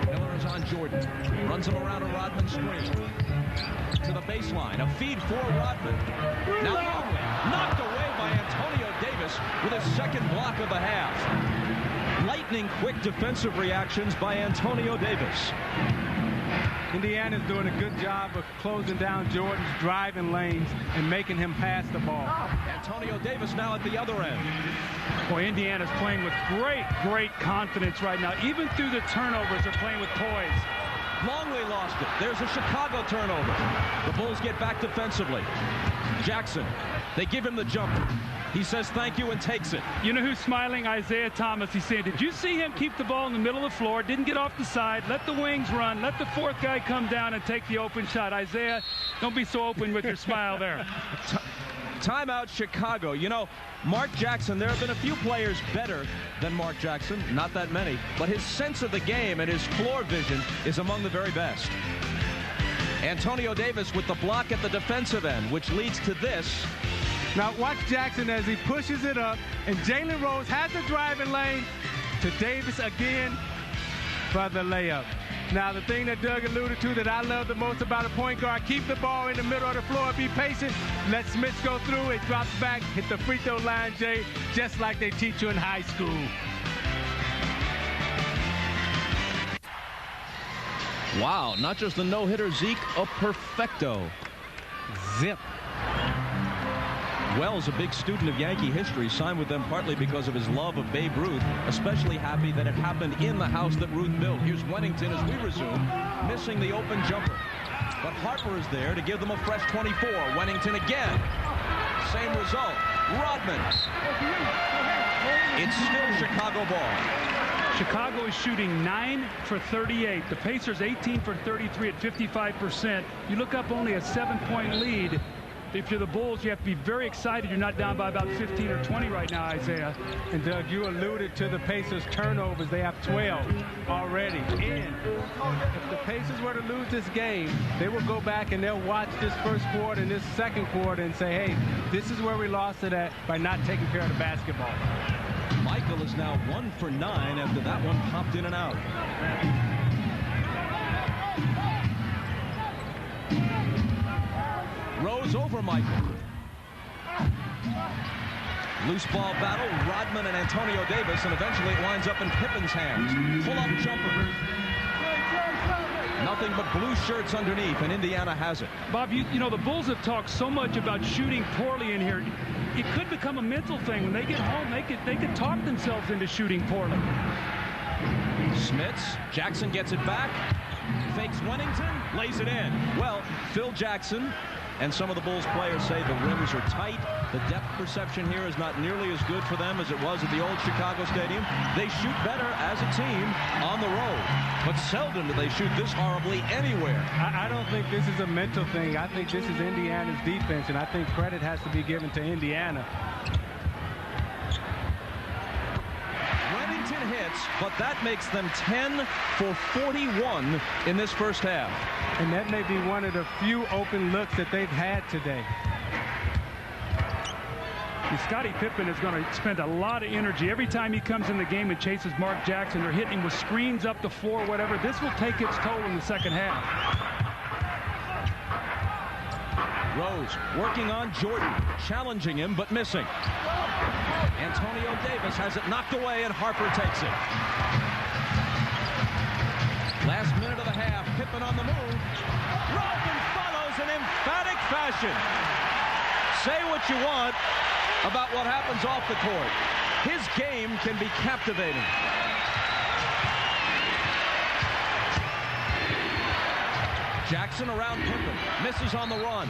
Miller is on Jordan. Runs him around a Rodman screen. To the baseline. A feed for Rodman. Now Longley. Knocked away by Antonio Davis with his second block of the half. Lightning quick defensive reactions by Antonio Davis. Indiana's doing a good job of closing down Jordan's driving lanes and making him pass the ball. Antonio Davis now at the other end. Boy, Indiana's playing with great confidence right now. Even through the turnovers, they're playing with poise. Longley lost it. There's a Chicago turnover. The Bulls get back defensively. Jackson. They give him the jumper. He says thank you and takes it. You know who's smiling? Isaiah Thomas. He's saying, did you see him keep the ball in the middle of the floor? Didn't get off the side. Let the wings run. Let the fourth guy come down and take the open shot. Isaiah, don't be so open with your smile there. Timeout Chicago. You know, Mark Jackson, there have been a few players better than Mark Jackson. Not that many. But his sense of the game and his floor vision is among the very best. Antonio Davis with the block at the defensive end, which leads to this. Now watch Jackson as he pushes it up, and Jalen Rose has the driving lane to Davis again for the layup. Now the thing that Doug alluded to that I love the most about a point guard, keep the ball in the middle of the floor, be patient, let Smith go through, it drops back, hit the free throw line, Jay, just like they teach you in high school. Wow, not just a no-hitter, Zeke, a perfecto. Zip. Wells, a big student of Yankee history, signed with them partly because of his love of Babe Ruth, especially happy that it happened in the house that Ruth built. Here's Wennington as we resume, missing the open jumper. But Harper is there to give them a fresh 24. Wennington again. Same result. Rodman. It's still Chicago ball. Chicago is shooting 9 for 38. The Pacers 18 for 33 at 55%. You look up only a 7-point lead. If you're the Bulls, you have to be very excited you're not down by about 15 or 20 right now, Isaiah. And Doug, you alluded to the Pacers' turnovers. They have 12 already. And if the Pacers were to lose this game, they will go back and they'll watch this first quarter and this second quarter and say, hey, this is where we lost it at by not taking care of the basketball. Michael is now 1 for 9 after that one popped in and out. Rose over Michael. Loose ball battle, Rodman and Antonio Davis, and eventually it winds up in Pippen's hands. Pull-up jumper. Nothing but blue shirts underneath, and Indiana has it. Bob, you know, the Bulls have talked so much about shooting poorly in here. It could become a mental thing. When they get home, they could talk themselves into shooting poorly. Smits, Jackson gets it back, fakes Wennington, lays it in. Well, Phil Jackson and some of the Bulls players say the rims are tight. The depth perception here is not nearly as good for them as it was at the old Chicago Stadium. They shoot better as a team on the road, but seldom do they shoot this horribly anywhere. I don't think this is a mental thing. I think this is Indiana's defense, and I think credit has to be given to Indiana. Wennington hits, but that makes them 10 for 41 in this first half. And that may be one of the few open looks that they've had today. And Scottie Pippen is going to spend a lot of energy every time he comes in the game and chases Mark Jackson or hitting him with screens up the floor, whatever. This will take its toll in the second half. Rose working on Jordan, challenging him but missing. Antonio Davis has it knocked away and Harper takes it. Last minute of the half, Pippen on the move. Rodman follows in emphatic fashion. Say what you want about what happens off the court. His game can be captivating. Jackson around Pippen, misses on the run.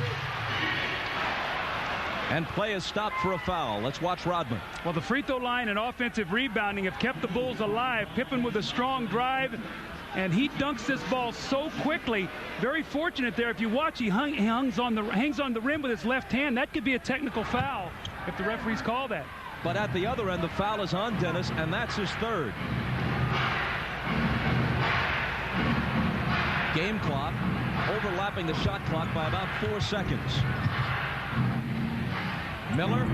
And play is stopped for a foul. Let's watch Rodman. Well, the free throw line and offensive rebounding have kept the Bulls alive. Pippen with a strong drive. and he dunks this ball so quickly. Very fortunate there. If you watch, he hangs on the rim with his left hand. That could be a technical foul if the referees call that. But at the other end, the foul is on Dennis, and that's his third. Game clock overlapping the shot clock by about 4 seconds. Miller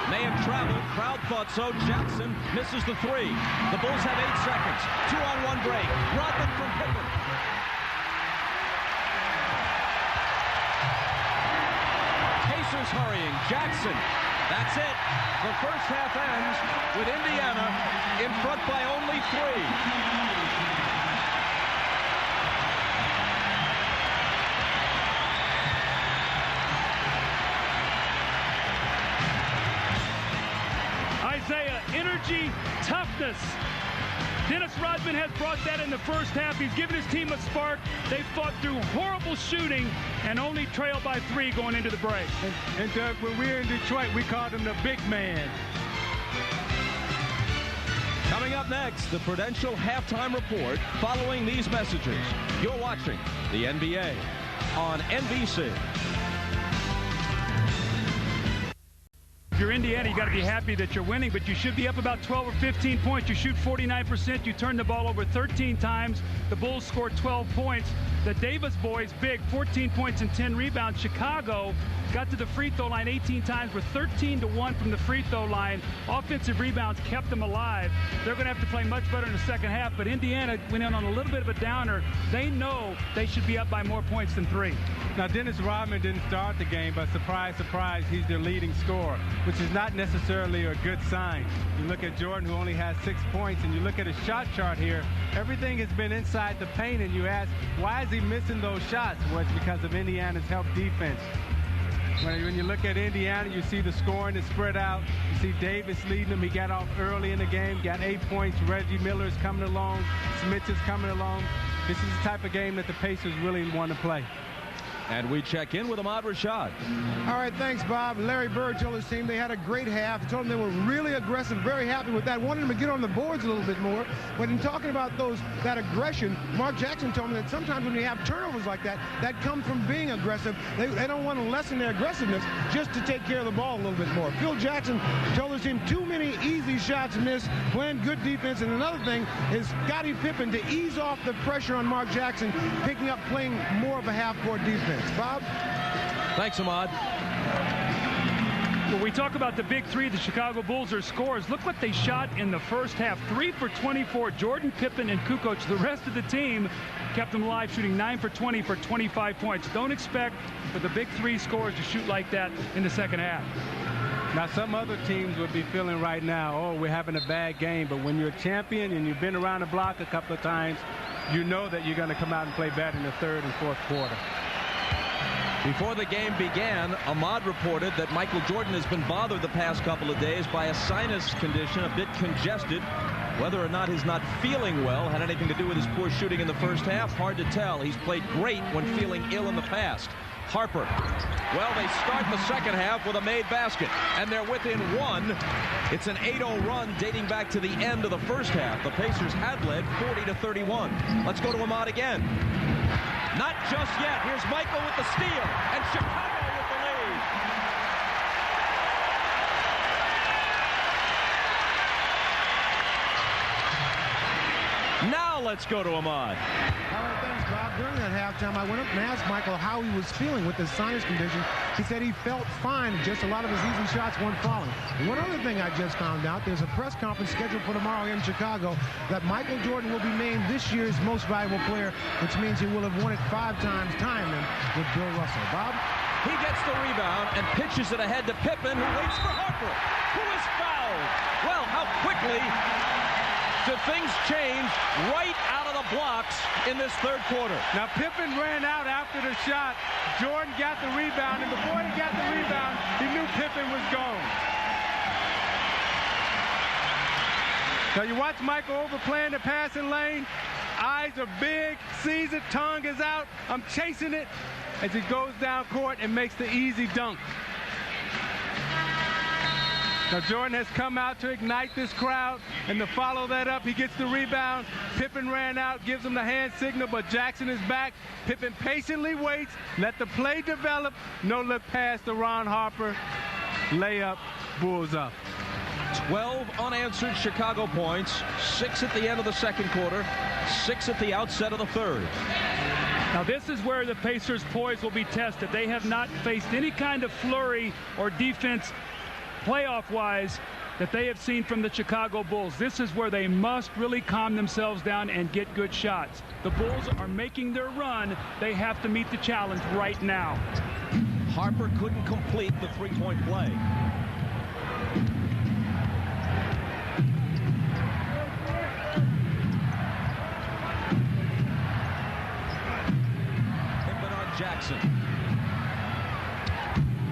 may have traveled. Crowd thought so. Jackson misses the three. The Bulls have 8 seconds. 2-on-1 break. Rodman from Pippen. Pacers hurrying. Jackson. That's it. The first half ends with Indiana in front by only 3. Energy, toughness. Dennis Rodman has brought that in the first half. He's given his team a spark. They fought through horrible shooting and only trailed by 3 going into the break. And Doug, when we were in Detroit, we called him the big man. Coming up next, the Prudential halftime report following these messages. You're watching the NBA on NBC. If you're Indiana, you got to be happy that you're winning, but you should be up about 12 or 15 points. You shoot 49%. You turn the ball over 13 times. The Bulls scored 12 points. The Davis boys, big, 14 points and 10 rebounds. Chicago got to the free throw line 18 times, were 13-1 from the free throw line. Offensive rebounds kept them alive. They're going to have to play much better in the second half, but Indiana went in on a little bit of a downer. They know they should be up by more points than 3. Now, Dennis Rodman didn't start the game, but surprise, surprise, he's their leading scorer, which is not necessarily a good sign. You look at Jordan, who only has 6 points, and you look at his shot chart here, everything has been inside the paint, and you ask, why is he missing those shots? Well, it's because of Indiana's help defense. When you look at Indiana, you see the scoring is spread out. You see Davis leading them. He got off early in the game, got 8 points. Reggie Miller is coming along. Smith is coming along. This is the type of game that the Pacers really want to play. And we check in with Ahmad Rashad. All right, thanks, Bob. Larry Bird told his team they had a great half. He told them they were really aggressive, very happy with that. Wanted them to get on the boards a little bit more. But in talking about that aggression, Mark Jackson told me that sometimes when you have turnovers like that, that comes from being aggressive. They don't want to lessen their aggressiveness just to take care of the ball a little bit more. Phil Jackson told his team too many easy shots missed, playing good defense. And another thing is Scottie Pippen to ease off the pressure on Mark Jackson, picking up playing more of a half-court defense. Bob? Thanks, Ahmad. When we talk about the big 3, the Chicago Bulls are scorers. Look what they shot in the first half. 3 for 24. Jordan, Pippen, and Kukoc. The rest of the team kept them alive, shooting 9 for 20 for 25 points. Don't expect for the big 3 scorers to shoot like that in the second half. Now, some other teams would be feeling right now, oh, we're having a bad game. But when you're a champion and you've been around the block a couple of times, you know that you're going to come out and play better in the third and fourth quarter. Before the game began, Ahmad reported that Michael Jordan has been bothered the past couple of days by a sinus condition, a bit congested. Whether or not he's not feeling well had anything to do with his poor shooting in the first half, hard to tell. He's played great when feeling ill in the past. Harper. Well, they start the second half with a made basket, and they're within 1. It's an 8-0 run dating back to the end of the first half. The Pacers had led 40-31. Let's go to Ahmad again. Not just yet. Here's Michael with the steal, and Chicago with the lead. Now let's go to Ahmad. All right, thanks, Bob. During that halftime, I went up and asked Michael how he was feeling with his sinus condition. He said he felt fine, just a lot of his easy shots weren't falling. And one other thing I just found out, there's a press conference scheduled for tomorrow in Chicago that Michael Jordan will be named this year's most valuable player, which means he will have won it 5 times, tying him with Bill Russell. Bob? He gets the rebound and pitches it ahead to Pippen, who waits for Harper, who is fouled. Well, how quickly do things change right out of the blocks in this third quarter? Now, Pippen ran out after the shot. Jordan got the rebound, and before he got the rebound, he knew Pippen was gone. Now, you watch Michael overplaying the passing lane. Eyes are big, sees it, tongue is out. I'm chasing it as he goes down court and makes the easy dunk. Now Jordan has come out to ignite this crowd, and to follow that up, he gets the rebound. Pippen ran out, gives him the hand signal, but Jackson is back. Pippen patiently waits, let the play develop. No look pass to Ron Harper. Layup, Bulls up. 12 unanswered Chicago points, 6 at the end of the second quarter, 6 at the outset of the third. Now this is where the Pacers' poise will be tested. They have not faced any kind of flurry or defense playoff-wise that they have seen from the Chicago Bulls. This is where they must really calm themselves down and get good shots. The Bulls are making their run. They have to meet the challenge right now. Harper couldn't complete the three-point play. Pippen on Jackson.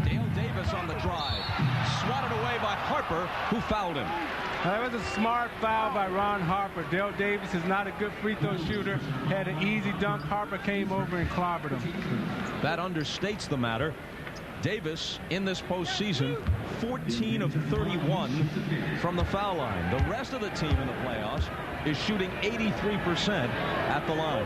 Dale Davis on the drive. Swatted away by Harper, who fouled him. That was a smart foul by Ron Harper. Dale Davis is not a good free throw shooter. Had an easy dunk. Harper came over and clobbered him. That understates the matter. Davis, in this postseason, 14 of 31 from the foul line. The rest of the team in the playoffs is shooting 83% at the line.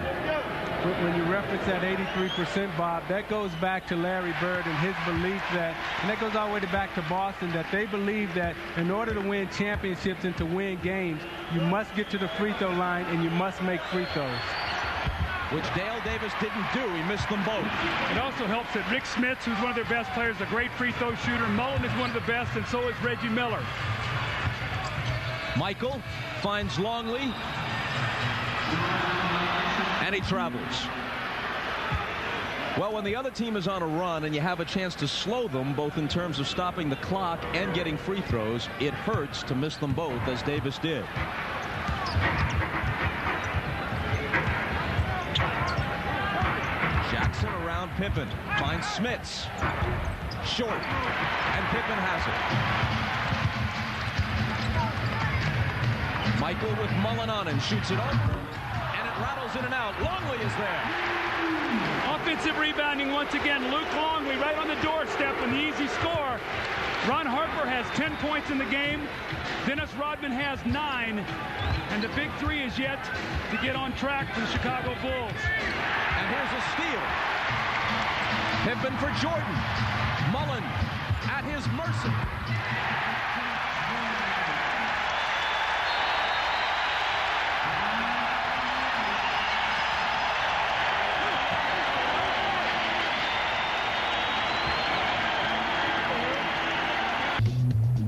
When you reference that 83%, Bob, that goes back to Larry Bird and his belief that, and that goes all the way back to Boston, that they believe that in order to win championships and to win games, you must get to the free throw line and you must make free throws. Which Dale Davis didn't do. He missed them both. It also helps that Rick Smits, who's one of their best players, a great free throw shooter. Mullen is one of the best, and so is Reggie Miller. Michael finds Longley, and he travels. Well, when the other team is on a run and you have a chance to slow them, both in terms of stopping the clock and getting free throws, it hurts to miss them both, as Davis did. Jackson around Pippen, finds Smits. Short, and Pippen has it. Michael with Mullen on him, shoots it over, and it rattles in and out. Longley is there. Offensive rebounding once again. Luke Longley right on the doorstep and the easy score. Ron Harper has 10 points in the game. Dennis Rodman has 9. And the big three is yet to get on track for the Chicago Bulls. And here's a steal. Pippen for Jordan. Mullen at his mercy.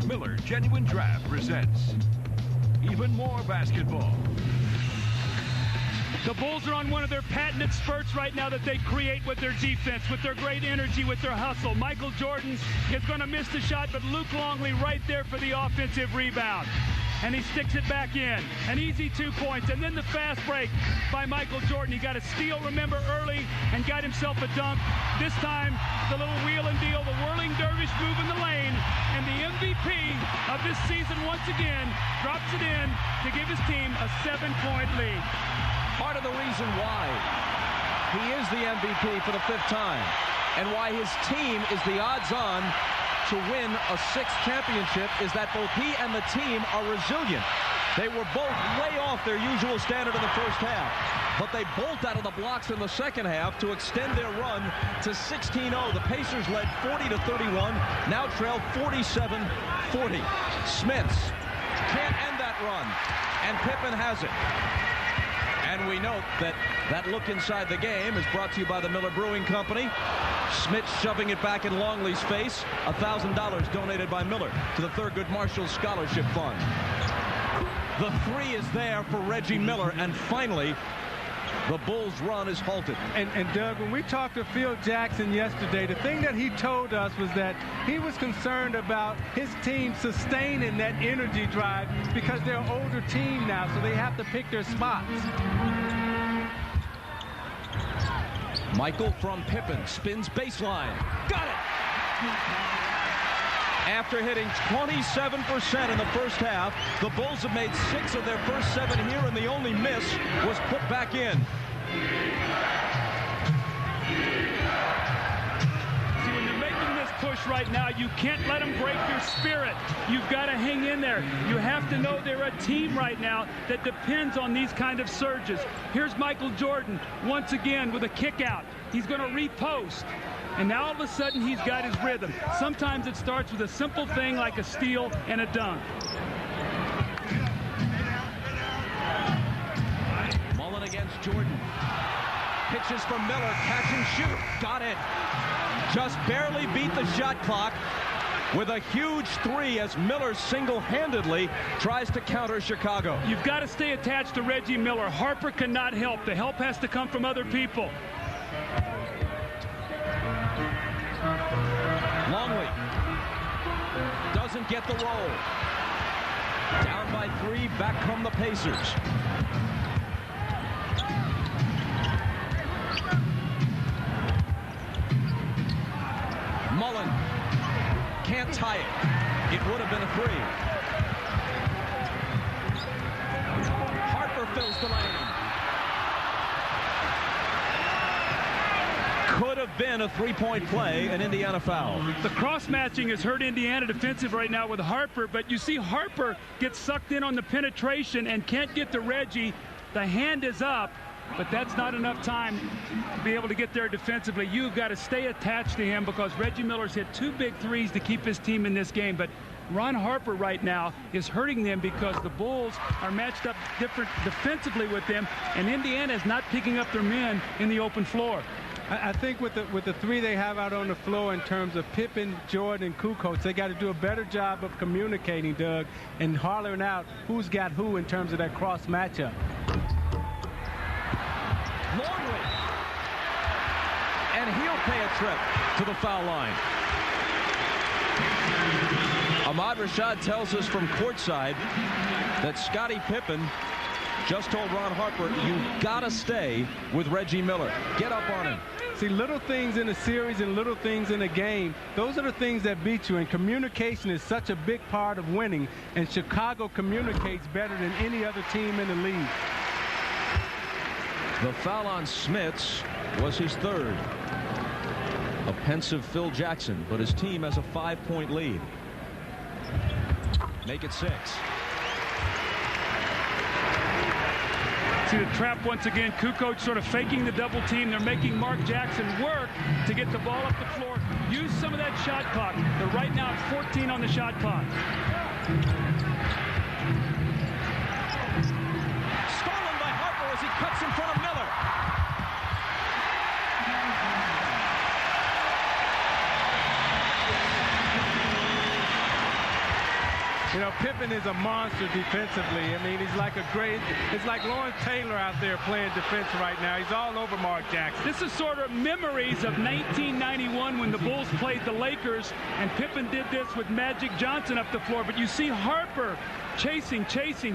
Miller Genuine Draft presents even more basketball. The Bulls are on one of their patented spurts right now that they create with their defense, with their great energy, with their hustle. Michael Jordan is going to miss the shot, but Luke Longley right there for the offensive rebound. And he sticks it back in. An easy 2 points. And then the fast break by Michael Jordan. He got a steal, remember, early and got himself a dunk. This time, the little wheel and deal, the whirling dervish move in the lane. And the MVP of this season once again drops it in to give his team a 7-point lead. Part of the reason why he is the MVP for the 5th time and why his team is the odds-on to win a 6th championship is that both he and the team are resilient. They were both way off their usual standard in the first half, but they bolt out of the blocks in the second half to extend their run to 16-0. The Pacers led 40-31, now trail 47-40. Smits can't end that run, and Pippen has it. And we note that that look inside the game is brought to you by the Miller Brewing Company. Smits shoving it back in Longley's face. $1,000 donated by Miller to the Thurgood Marshall Scholarship Fund. The three is there for Reggie Miller, and finally, the Bulls' run is halted. And Doug, when we talked to Phil Jackson yesterday, the thing that he told us was that he was concerned about his team sustaining that energy drive because they're an older team now, so they have to pick their spots. Michael from Pippen, spins baseline. Got it! After hitting 27% in the first half, the Bulls have made 6 of their first 7 here, and the only miss was put back in. See, when you're making this push right now. You can't let them break your spirit. You've got to hang in there. You have to know they're a team right now that depends on these kind of surges. Here's Michael Jordan once again with a kick out. He's going to repost. And now all of a sudden he's got his rhythm. Sometimes it starts with a simple thing like a steal and a dunk. Mullen against Jordan. Pitches from Miller, catch and shoot. Got it. Just barely beat the shot clock with a huge three as Miller single-handedly tries to counter Chicago. You've got to stay attached to Reggie Miller. Harper cannot help. The help has to come from other people. Longley doesn't get the roll. Down by 3, back come the Pacers. Mullen can't tie it. It would have been a 3. Harper fills the lane. Could have been a three-point play, an Indiana foul. The cross-matching has hurt Indiana defensive right now with Harper, but you see Harper gets sucked in on the penetration and can't get to Reggie. The hand is up, but that's not enough time to be able to get there defensively. You've got to stay attached to him because Reggie Miller's hit 2 big threes to keep his team in this game. But Ron Harper right now is hurting them because the Bulls are matched up different defensively with them, and Indiana is not picking up their men in the open floor. I think with the 3 they have out on the floor in terms of Pippen, Jordan, and Kukoc, they got to do a better job of communicating, Doug, and hollering out who's got who in terms of that cross matchup. Longley. And he'll pay a trip to the foul line. Ahmad Rashad tells us from courtside that Scottie Pippen just told Ron Harper, you've got to stay with Reggie Miller. Get up on him. See, little things in a series and little things in a game, those are the things that beat you, and communication is such a big part of winning, and Chicago communicates better than any other team in the league. The foul on Smits was his 3rd. A pensive Phil Jackson, but his team has a 5-point lead. Make it 6. See the trap once again. Kukoc sort of faking the double team. They're making Mark Jackson work to get the ball up the floor. Use some of that shot clock. They're right now at 14 on the shot clock. Stolen by Harper as he cuts in front of Miller. You know, Pippen is a monster defensively. I mean, he's like it's like Lawrence Taylor out there playing defense right now. He's all over Mark Jackson. This is sort of memories of 1991 when the Bulls played the Lakers, and Pippen did this with Magic Johnson up the floor. But you see Harper chasing,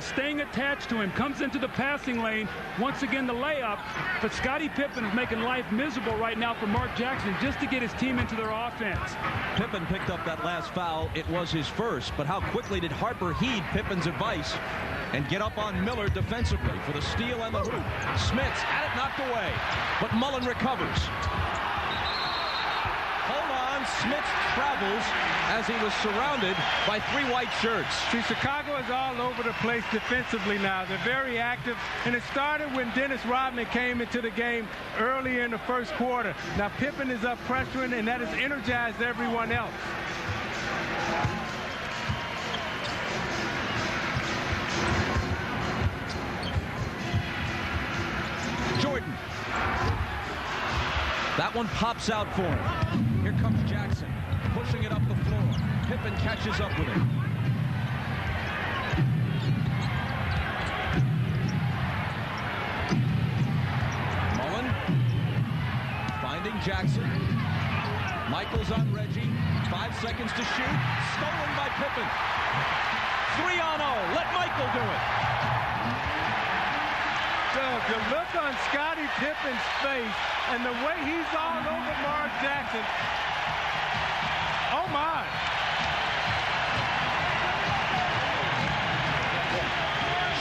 staying attached to him, comes into the passing lane. Once again, the layup. But Scottie Pippen is making life miserable right now for Mark Jackson just to get his team into their offense. Pippen picked up that last foul. It was his first, but how quickly did Harper heed Pippen's advice and get up on Miller defensively for the steal and the hoop? Smits had it knocked away, but Mullen recovers. Hold on, Smits travels as he was surrounded by 3 white shirts. See, Chicago is all over the place defensively now. They're very active, and it started when Dennis Rodman came into the game earlier in the first quarter. Now Pippen is up pressuring, and that has energized everyone else. Jordan. That one pops out for him. Here comes Jackson, pushing it up the floor. Pippen catches up with him. Mullen finding Jackson. Michaels on Reggie. 5 seconds to shoot. Stolen by Pippen. 3-on-0. Let Michael do it. Doug, the look on Scottie Pippen's face and the way he's all over Mark Jackson. Oh, my.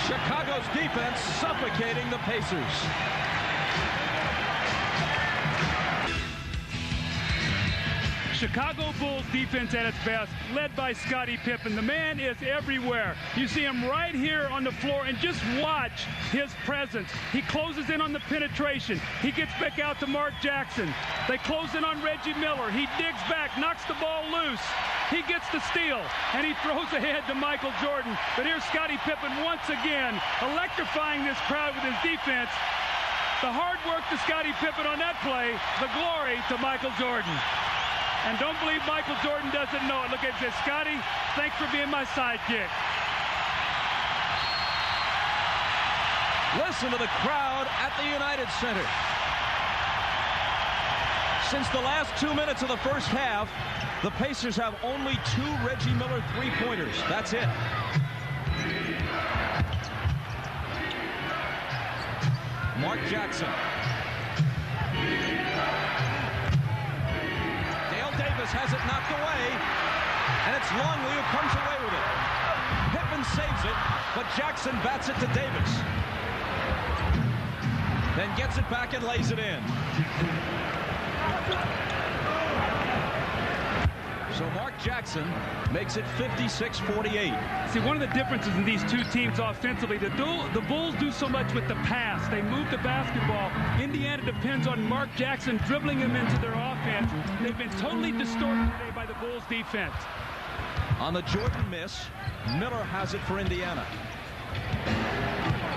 Chicago's defense suffocating the Pacers. Chicago Bulls defense at its best, led by Scottie Pippen. The man is everywhere. You see him right here on the floor, and just watch his presence. He closes in on the penetration. He gets back out to Mark Jackson. They close in on Reggie Miller. He digs back, knocks the ball loose. He gets the steal, and he throws ahead to Michael Jordan. But here's Scottie Pippen once again, electrifying this crowd with his defense. The hard work to Scottie Pippen on that play, the glory to Michael Jordan. And don't believe Michael Jordan doesn't know it. Look at it, says, Scottie, thanks for being my sidekick. Listen to the crowd at the United Center. Since the last 2 minutes of the first half, the Pacers have only 2 Reggie Miller three-pointers. That's it. Mark Jackson. Dale Davis has it knocked away, and it's Longley who comes away with it. Pippen saves it, but Jackson bats it to Davis. Then gets it back and lays it in. So Mark Jackson makes it 56-48. See, one of the differences in these two teams offensively, the Bulls do so much with the pass. They move the basketball. Indiana depends on Mark Jackson dribbling them into their offense. They've been totally distorted today by the Bulls defense. On the Jordan miss, Miller has it for Indiana.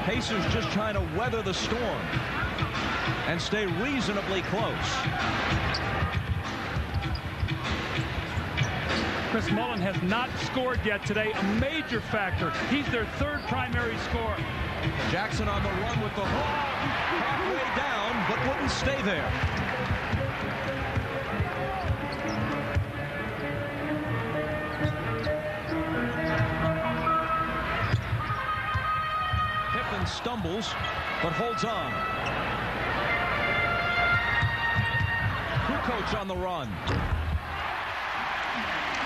Pacers just trying to weather the storm and stay reasonably close. Chris Mullin has not scored yet today, a major factor. He's their third primary scorer. Jackson on the run with the hook, halfway down, but wouldn't stay there. Pippen stumbles, but holds on. Kukoc on the run.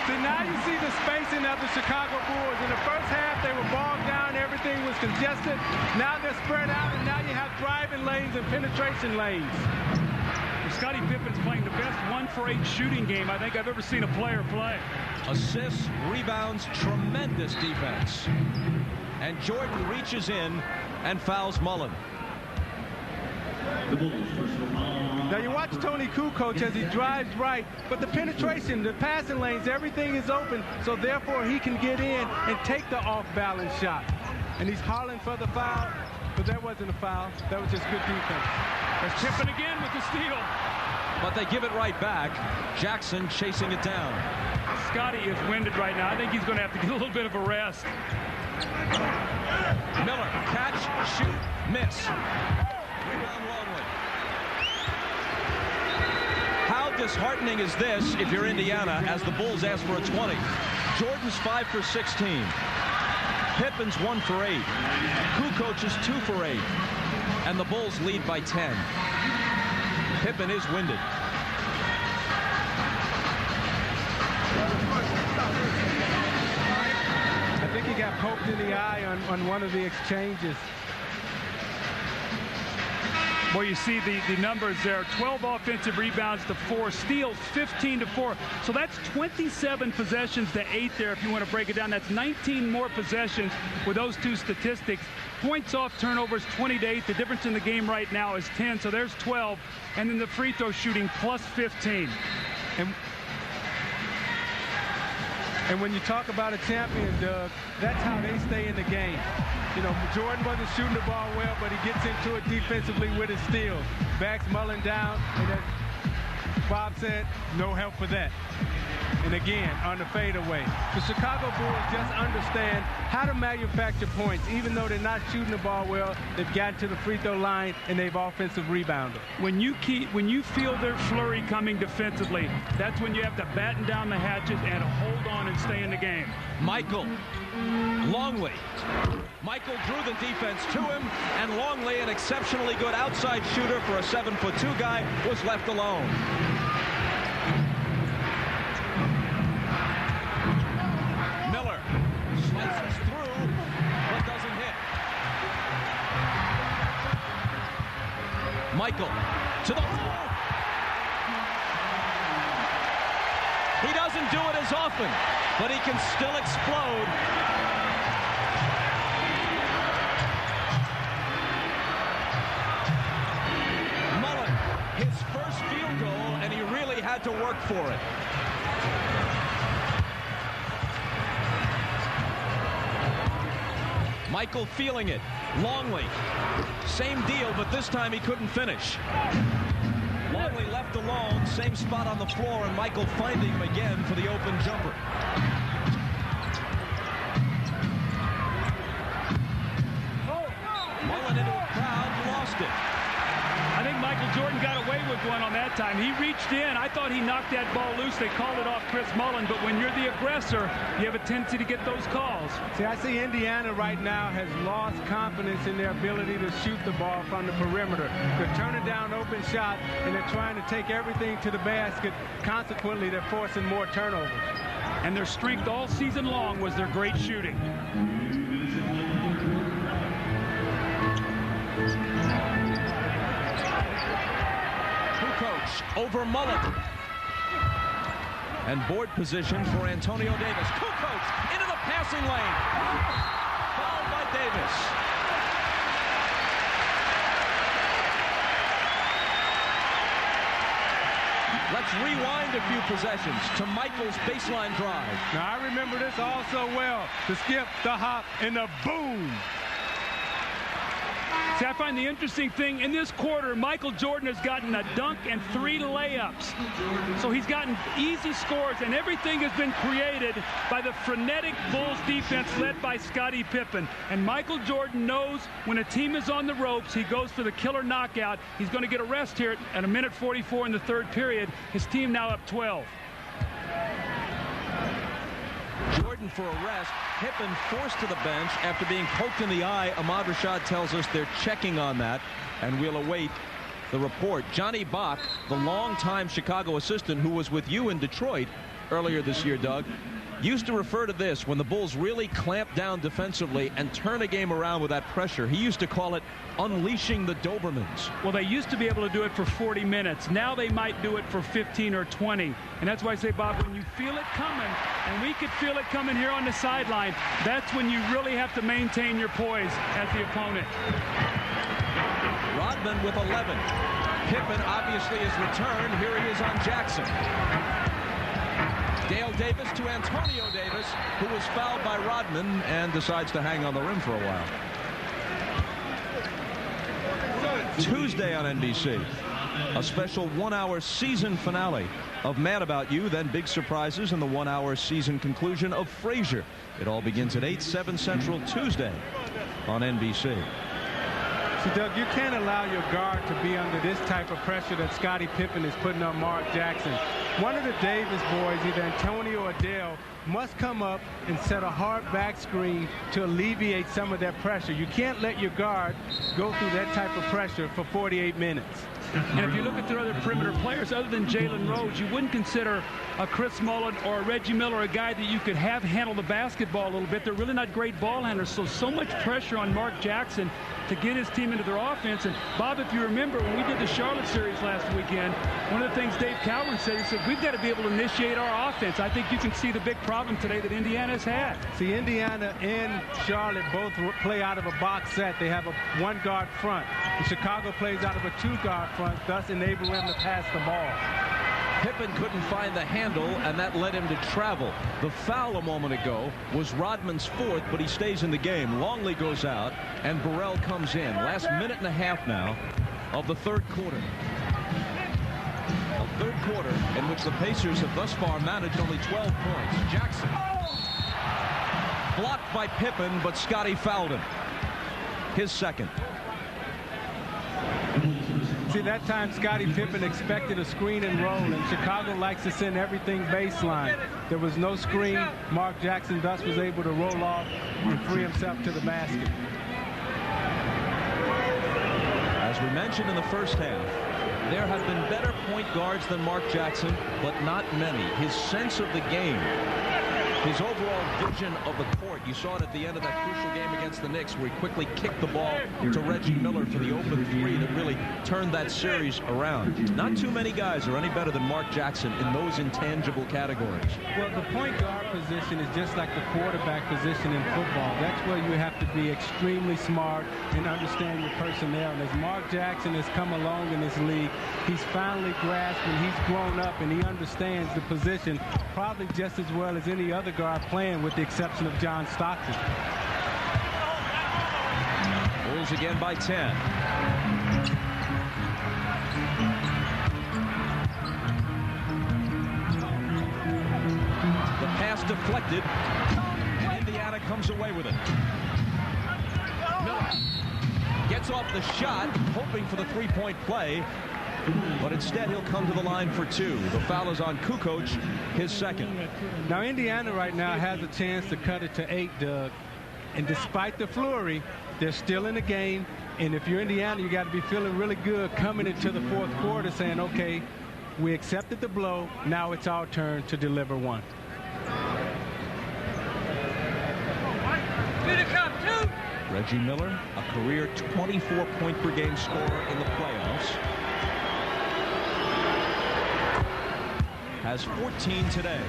See, now you see the spacing of the Chicago Bulls. In the first half, they were bogged down. Everything was congested. Now they're spread out, and now you have driving lanes and penetration lanes. Scottie Pippen's playing the best 1-for-8 shooting game I think I've ever seen a player play. Assists, rebounds, tremendous defense. And Jordan reaches in and fouls Mullin. Now you watch Tony Kukoc as he drives right, but the penetration, the passing lanes, everything is open, so therefore he can get in and take the off-balance shot. And he's hollering for the foul, but that wasn't a foul. That was just good defense. There's Pippen again with the steal. But they give it right back. Jackson chasing it down. Scottie is winded right now. I think he's going to have to get a little bit of a rest. Miller, catch, shoot, miss. Rebound Longley. How disheartening is this if you're Indiana as the Bulls ask for a 20? Jordan's 5 for 16. Pippen's 1 for 8. Kukoc is 2 for 8. And the Bulls lead by 10. Pippen is winded. I think he got poked in the eye on one of the exchanges. Well, you see the numbers there. 12 offensive rebounds to 4. Steals 15 to 4. So that's 27 possessions to 8 there if you want to break it down. That's 19 more possessions with those two statistics. Points off turnovers 20 to 8. The difference in the game right now is 10. So there's 12. And then the free throw shooting plus 15. And when you talk about a champion, Doug, that's how they stay in the game. You know, Jordan wasn't shooting the ball well, but he gets into it defensively with his steal. Backs Mullin down, and as Bob said, no help for that. And again, on the fadeaway. The Chicago Bulls just understand how to manufacture points. Even though they're not shooting the ball well, they've gotten to the free throw line, and they've offensive rebounded. When you feel their flurry coming defensively, that's when you have to batten down the hatches and hold on and stay in the game. Michael, Longley. Michael drew the defense to him, and Longley, an exceptionally good outside shooter for a 7'2" guy, was left alone. Miller slices through, but doesn't hit. Michael to the hole. doesn't do it as often, but he can still explode. Mullen, his first field goal, and he really had to work for it. Michael feeling it. Longley, same deal, but this time he couldn't finish. Longley left alone, same spot on the floor, and Michael finding him again for the open jumper. Mullen into a crowd, lost it. I think Michael Jordan got away with one on that time. He reached in. I thought he knocked that ball loose. They called it off Chris Mullen, but when you're the aggressor, you have a tendency to get those calls. See, I see Indiana right now has lost confidence in their ability to shoot the ball from the perimeter. They're turning down open shots, and they're trying to take everything to the basket. Consequently, they're forcing more turnovers. And their strength all season long was their great shooting. Kukoc over Mullen. And board position for Antonio Davis. Kukoc into the passing lane. Fouled by Davis. Let's rewind a few possessions to Michael's baseline drive. Now, I remember this all so well. The skip, the hop, and the boom. See, I find the interesting thing, in this quarter, Michael Jordan has gotten a dunk and 3 layups. So he's gotten easy scores, and everything has been created by the frenetic Bulls defense led by Scottie Pippen. And Michael Jordan knows when a team is on the ropes, he goes for the killer knockout. He's going to get a rest here at 1:44 in the third period. His team now up 12. Jordan for a rest. Pippen forced to the bench after being poked in the eye. Ahmad Rashad tells us they're checking on that, and we'll await the report. Johnny Bach, the longtime Chicago assistant who was with you in Detroit earlier this year, Doug, used to refer to this when the Bulls really clamp down defensively and turn a game around with that pressure. He used to call it unleashing the Dobermans. Well, they used to be able to do it for 40 minutes. Now they might do it for 15 or 20. And that's why I say, Bob, when you feel it coming, and we could feel it coming here on the sideline, that's when you really have to maintain your poise as the opponent. Rodman with 11. Pippen obviously is returned. Here he is on Jackson. Dale Davis to Antonio Davis, who was fouled by Rodman and decides to hang on the rim for a while. Tuesday on NBC, a special 1-hour season finale of Mad About You, then big surprises in the 1-hour season conclusion of Frasier. It all begins at 8, 7 Central Tuesday on NBC. So, Doug, you can't allow your guard to be under this type of pressure that Scottie Pippen is putting on Mark Jackson. One of the Davis boys, either Antonio or Dale, must come up and set a hard back screen to alleviate some of that pressure. You can't let your guard go through that type of pressure for 48 minutes. And if you look at their other perimeter players, other than Jalen Rose, you wouldn't consider a Chris Mullen or a Reggie Miller a guy that you could have handle the basketball a little bit. They're really not great ball handlers, so much pressure on Mark Jackson to get his team into their offense. And, Bob, if you remember, when we did the Charlotte series last weekend, one of the things Dave Cowan said, he said, we've got to be able to initiate our offense. I think you can see the big problem today that Indiana's had. See, Indiana and Charlotte both play out of a box set. They have a one-guard front. And Chicago plays out of a two-guard front, thus enabling them to pass the ball. Pippen couldn't find the handle, and that led him to travel. The foul a moment ago was Rodman's fourth, but he stays in the game. Longley goes out, and Burrell comes in. Last minute and a half now of the third quarter. A third quarter in which the Pacers have thus far managed only 12 points. Jackson blocked by Pippen, but Scottie fouled him. His second. See, that time Scottie Pippen expected a screen and roll, and Chicago likes to send everything baseline. There was no screen. Mark Jackson thus was able to roll off and free himself to the basket. As we mentioned in the first half, there have been better point guards than Mark Jackson, but not many. His sense of the game His overall vision of the court, you saw it at the end of that crucial game against the Knicks, where he quickly kicked the ball to Reggie Miller for the open three that really turned that series around. Not too many guys are any better than Mark Jackson in those intangible categories. Well, the point guard position is just like the quarterback position in football. That's where you have to be extremely smart and understand your personnel. And as Mark Jackson has come along in this league, he's finally grasped and he's grown up and he understands the position probably just as well as any other guard playing, with the exception of John Stockton. Bulls again by 10. The pass deflected. Indiana comes away with it. Miller gets off the shot, hoping for the three-point play, but instead he'll come to the line for two. The foul is on Kukoc, his second. Now Indiana right now has a chance to cut it to 8, Doug. And despite the flurry, they're still in the game. And if you're Indiana, you got to be feeling really good coming into the fourth quarter saying, okay, we accepted the blow. Now it's our turn to deliver one. Reggie Miller, a career 24-point-per-game scorer in the playoffs. Has 14 today.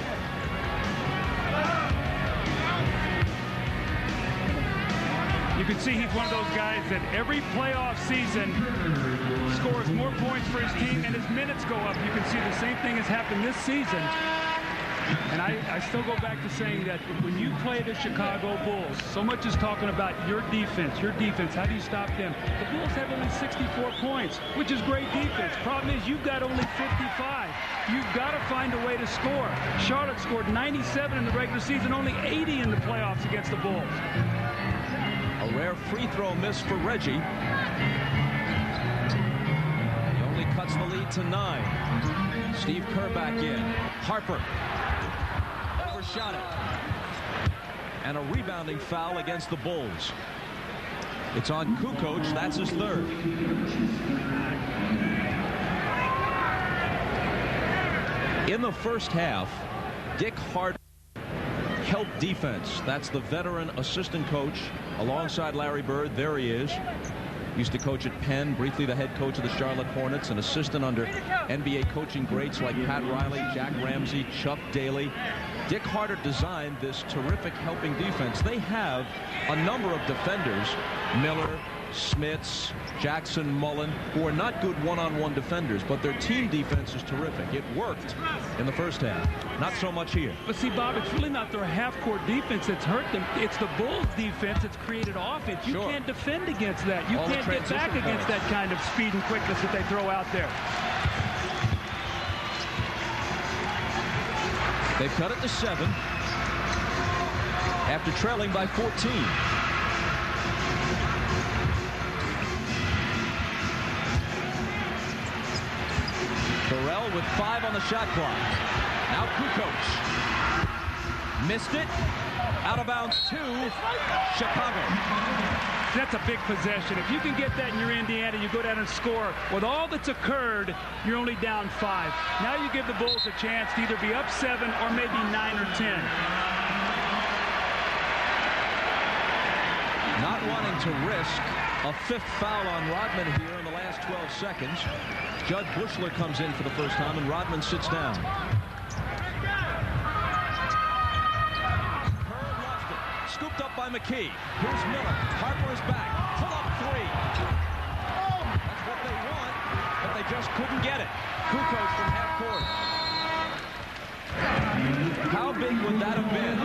You can see he's one of those guys that every playoff season scores more points for his team and his minutes go up. You can see the same thing has happened this season. And I still go back to saying that when you play the Chicago Bulls, so much is talking about your defense, how do you stop them? The Bulls have only 64 points, which is great defense. Problem is you've got only 55. You've got to find a way to score. Charlotte scored 97 in the regular season, only 80 in the playoffs against the Bulls. A rare free throw miss for Reggie. He only cuts the lead to 9. Steve Kerr back in. Harper overshot it. And a rebounding foul against the Bulls. It's on Kukoc. That's his third. In the first half, Dick Hart helped defense. That's the veteran assistant coach alongside Larry Bird. There he is. Used to coach at Penn, briefly the head coach of the Charlotte Hornets, an assistant under NBA coaching greats like Pat Riley, Jack Ramsey, Chuck Daly. Dick Harter designed this terrific helping defense. They have a number of defenders, Miller, Smits, Jackson, Mullen, who are not good one-on-one defenders, but their team defense is terrific. It worked in the first half. Not so much here. But see, Bob, it's really not their half-court defense that's hurt them. It's the Bulls' defense that's created offense. You can't defend against that. You can't get back against that kind of speed and quickness that they throw out there. They've cut it to 7 after trailing by 14. Burrell with 5 on the shot clock. Now Kukoc. Missed it. Out of bounds to Chicago. That's a big possession. If you can get that in your Indiana, you go down and score. With all that's occurred, you're only down 5. Now you give the Bulls a chance to either be up 7 or maybe 9 or 10. Not wanting to risk a 5th foul on Rodman here in the last 12 seconds. Judd Bushler comes in for the first time, and Rodman sits down. Kerr lost it. Scooped up by McKee. Here's Miller. Harper is back. Pull up 3. That's what they want, but they just couldn't get it. Kukoc from half court. How big would that have been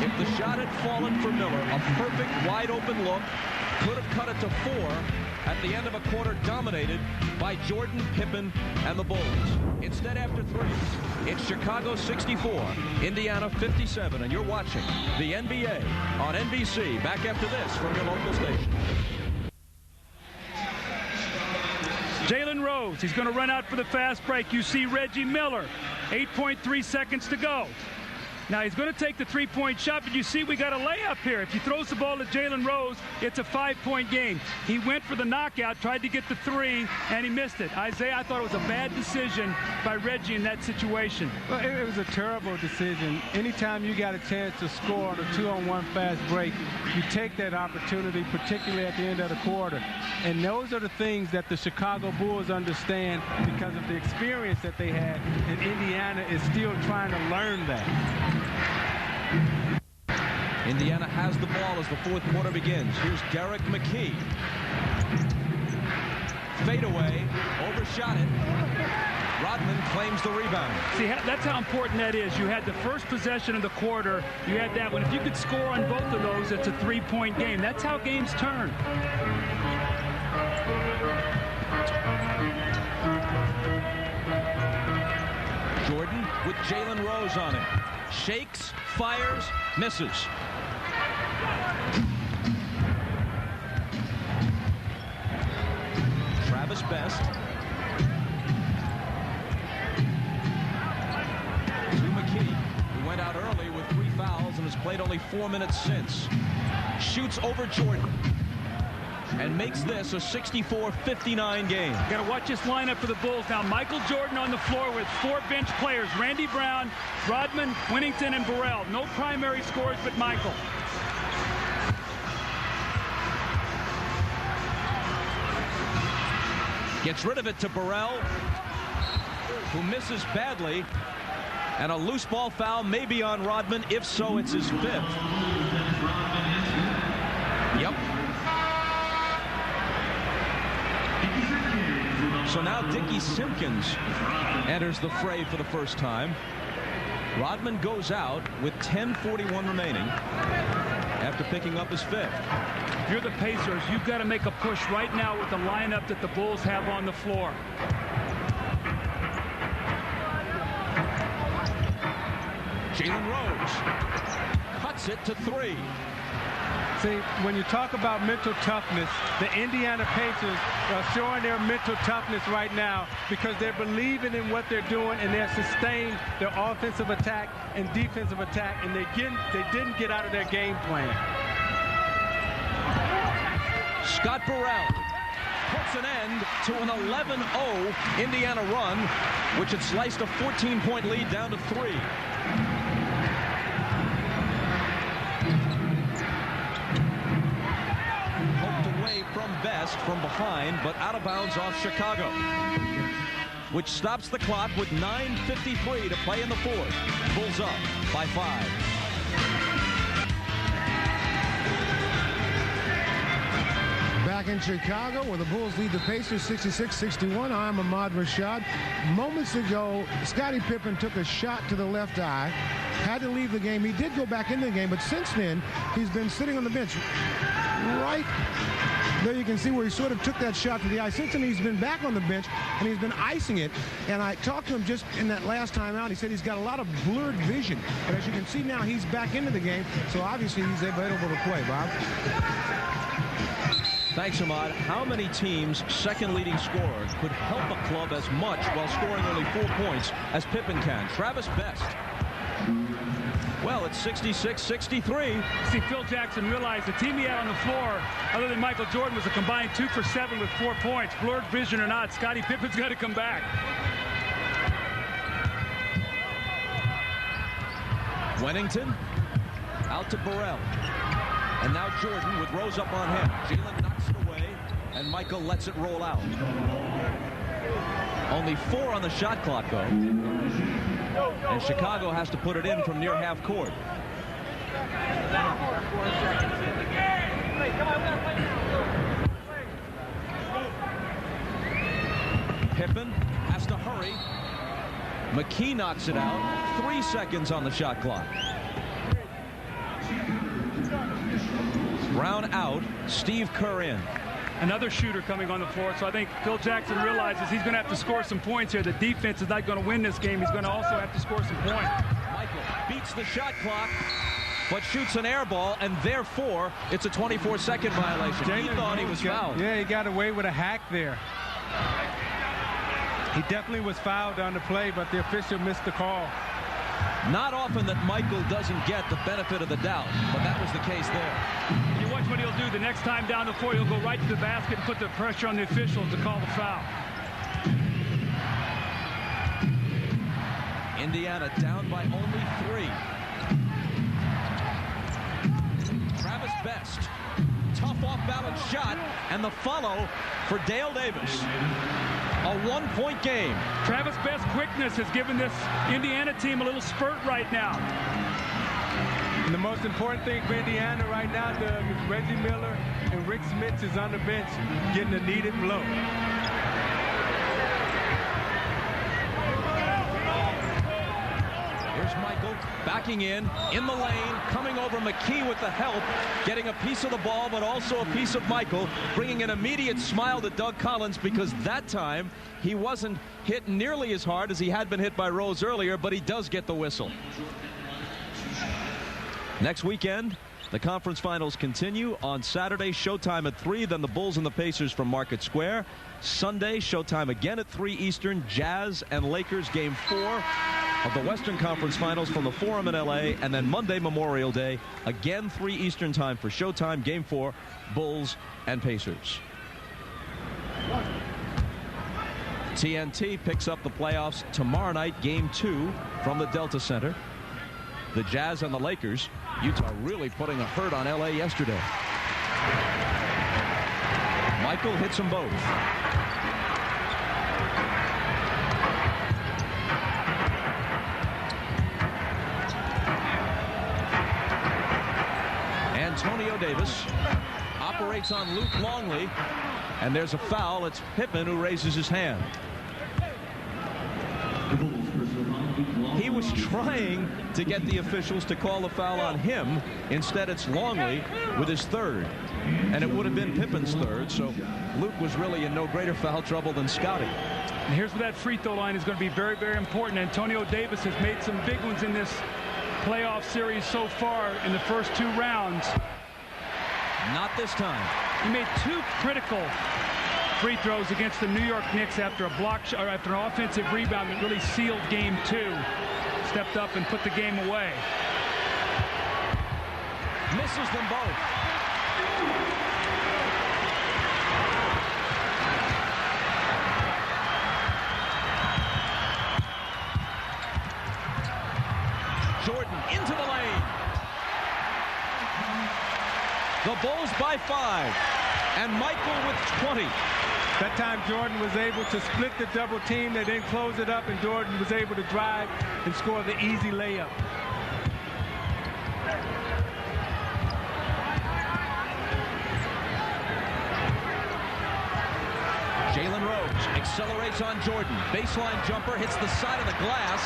if the shot had fallen for Miller? A perfect wide open look. Could have cut it to 4 at the end of a quarter dominated by Jordan, Pippen, and the Bulls. Instead, after 3, it's Chicago 64, Indiana 57, and you're watching the NBA on NBC. Back after this from your local station. Jalen Rose, he's going to run out for the fast break. You see Reggie Miller, 8.3 seconds to go. Now he's going to take the three-point shot, but you see we got a layup here. If he throws the ball to Jalen Rose, it's a 5-point game. He went for the knockout, tried to get the three, and he missed it. Isaiah, I thought it was a bad decision by Reggie in that situation. Well, it was a terrible decision. Anytime you got a chance to score on a 2-on-1 fast break, you take that opportunity, particularly at the end of the quarter. And those are the things that the Chicago Bulls understand because of the experience that they had, and Indiana is still trying to learn that. Indiana has the ball as the fourth quarter begins. Here's Derek McKee. Fadeaway, overshot it. Rodman claims the rebound. See, that's how important that is. You had the first possession of the quarter. You had that one. If you could score on both of those, it's a three-point game. That's how games turn. Jordan with Jalen Rose on him. Shakes, fires, misses. Travis Best. To McKee, who went out early with 3 fouls and has played only 4 minutes since. Shoots over Jordan. And makes this a 64-59 game. Got to watch this lineup for the Bulls now. Michael Jordan on the floor with 4 bench players. Randy Brown, Rodman, Winnington, and Burrell. No primary scores but Michael. Gets rid of it to Burrell, who misses badly. And a loose ball foul may be on Rodman. If so, it's his 5th. Yep. So now Dickie Simpkins enters the fray for the first time. Rodman goes out with 10:41 remaining after picking up his 5th. If you're the Pacers, you've got to make a push right now with the lineup that the Bulls have on the floor. Jalen Rose cuts it to 3. See, when you talk about mental toughness, the Indiana Pacers are showing their mental toughness right now because they're believing in what they're doing and they're sustaining their offensive attack and defensive attack, and they didn't get out of their game plan. Scott Burrell puts an end to an 11-0 Indiana run, which had sliced a 14-point lead down to 3. From Best from behind, but out of bounds off Chicago, which stops the clock with 9:53 to play in the fourth. Bulls up by 5. Back in Chicago, where the Bulls lead the Pacers 66-61. I'm Ahmad Rashad. Moments ago, Scottie Pippen took a shot to the left eye, had to leave the game. He did go back into the game, but since then, he's been sitting on the bench. Right there you can see where he sort of took that shot to the eye. Since then, he's been back on the bench, and he's been icing it. And I talked to him just in that last time out. He said he's got a lot of blurred vision. But as you can see now, he's back into the game, so obviously he's available to play, Bob. Thanks, Ahmad. How many teams' second leading scorer could help a club as much while scoring only 4 points as Pippen can? Travis Best. Well, it's 66-63. See, Phil Jackson realized the team he had on the floor, other than Michael Jordan, was a combined 2 for 7 with 4 points. Blurred vision or not, Scottie Pippen's got to come back. Wennington out to Burrell. And now Jordan with Rose up on him. Jalen knocks it away, and Michael lets it roll out. Only 4 on the shot clock, though. And Chicago has to put it in from near half court. Pippen has to hurry. McKee knocks it out. 3 seconds on the shot clock. Brown out. Steve Kerr in. Another shooter coming on the floor, so I think Phil Jackson realizes he's going to have to score some points here. The defense is not going to win this game. He's going to also have to score some points. Michael beats the shot clock, but shoots an air ball, and therefore it's a 24-second violation. He thought he was fouled. Yeah, he got away with a hack there. He definitely was fouled on the play, but the official missed the call. Not often that Michael doesn't get the benefit of the doubt, but that was the case there. You watch what he'll do the next time down the floor. He'll go right to the basket and put the pressure on the officials to call the foul. Indiana down by only 3. Travis Best. Tough off-balance shot, and the follow for Dale Davis. A 1-point game. Travis Best's quickness has given this Indiana team a little spurt right now. And the most important thing for Indiana right now, Doug, is Reggie Miller and Rick Smits is on the bench getting a needed blow. Here's Michael backing in the lane, coming over McKee with the help, getting a piece of the ball, but also a piece of Michael, bringing an immediate smile to Doug Collins, because that time he wasn't hit nearly as hard as he had been hit by Rose earlier, but he does get the whistle. Next weekend, the conference finals continue. On Saturday, showtime at 3, then the Bulls and the Pacers from Market Square. Sunday, showtime again at 3 Eastern, Jazz and Lakers, Game 4 of the Western Conference Finals from the Forum in L.A., and then Monday, Memorial Day, again 3 Eastern time for showtime, Game 4, Bulls and Pacers. TNT picks up the playoffs tomorrow night, Game 2 from the Delta Center. The Jazz and the Lakers. Utah really putting a hurt on L.A. yesterday. Michael hits them both. Antonio Davis operates on Luke Longley, and there's a foul. It's Pippen who raises his hand. He was trying to get the officials to call the foul on him. Instead, it's Longley with his third, and it would have been Pippen's third, so Luke was really in no greater foul trouble than Scotty. And here's where that free throw line is going to be very, very important. Antonio Davis has made some big ones in this playoff series so far in the first 2 rounds. Not this time. He made 2 critical free throws against the New York Knicks after a block shot, or after an offensive rebound that really sealed Game 2. Stepped up and put the game away. Misses them both. Jordan into the lane. The Bulls by 5, and Michael with 20. That time Jordan was able to split the double team. They didn't close it up, and Jordan was able to drive and score the easy layup. Jalen Rose accelerates on Jordan. Baseline jumper hits the side of the glass.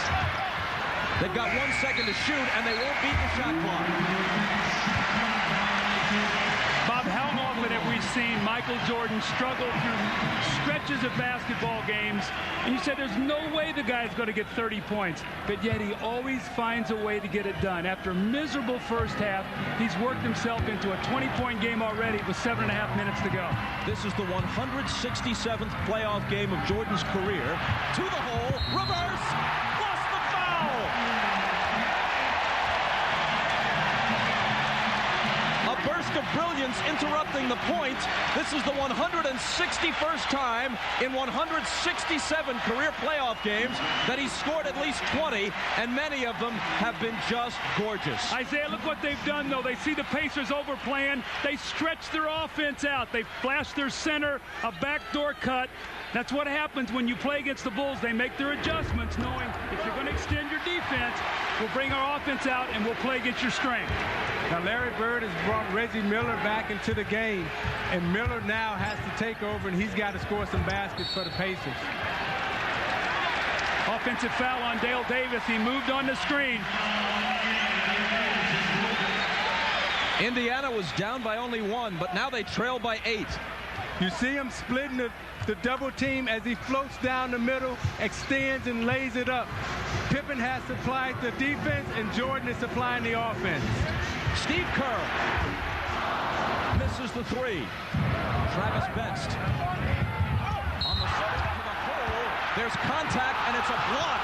They've got 1 second to shoot, and they won't beat the shot clock. Bob, how often have we seen Michael Jordan struggle through stretches of basketball games, and you said there's no way the guy's going to get 30 points, but yet he always finds a way to get it done. After a miserable first half, he's worked himself into a 20-point game already with 7.5 minutes to go. This is the 167th playoff game of Jordan's career. To the hole, reverse, lost the foul! Burst of brilliance interrupting the point. This is the 161st time in 167 career playoff games that he's scored at least 20, and many of them have been just gorgeous. Isaiah, look what they've done, though. They see the Pacers overplaying. They stretch their offense out. They flash their center, a backdoor cut. That's what happens when you play against the Bulls. They make their adjustments, knowing if you're going to extend your defense, we'll bring our offense out and we'll play against your strength. Now, Larry Bird has brought Reggie Miller back into the game, and Miller now has to take over, and he's got to score some baskets for the Pacers. Offensive foul on Dale Davis. He moved on the screen. Indiana was down by only 1, but now they trail by 8. You see him splitting the double team as he floats down the middle, extends and lays it up. Pippen has supplied the defense, and Jordan is supplying the offense. Steve Kerr misses the 3. Travis Best on the side to the hole. There's contact, and it's a block.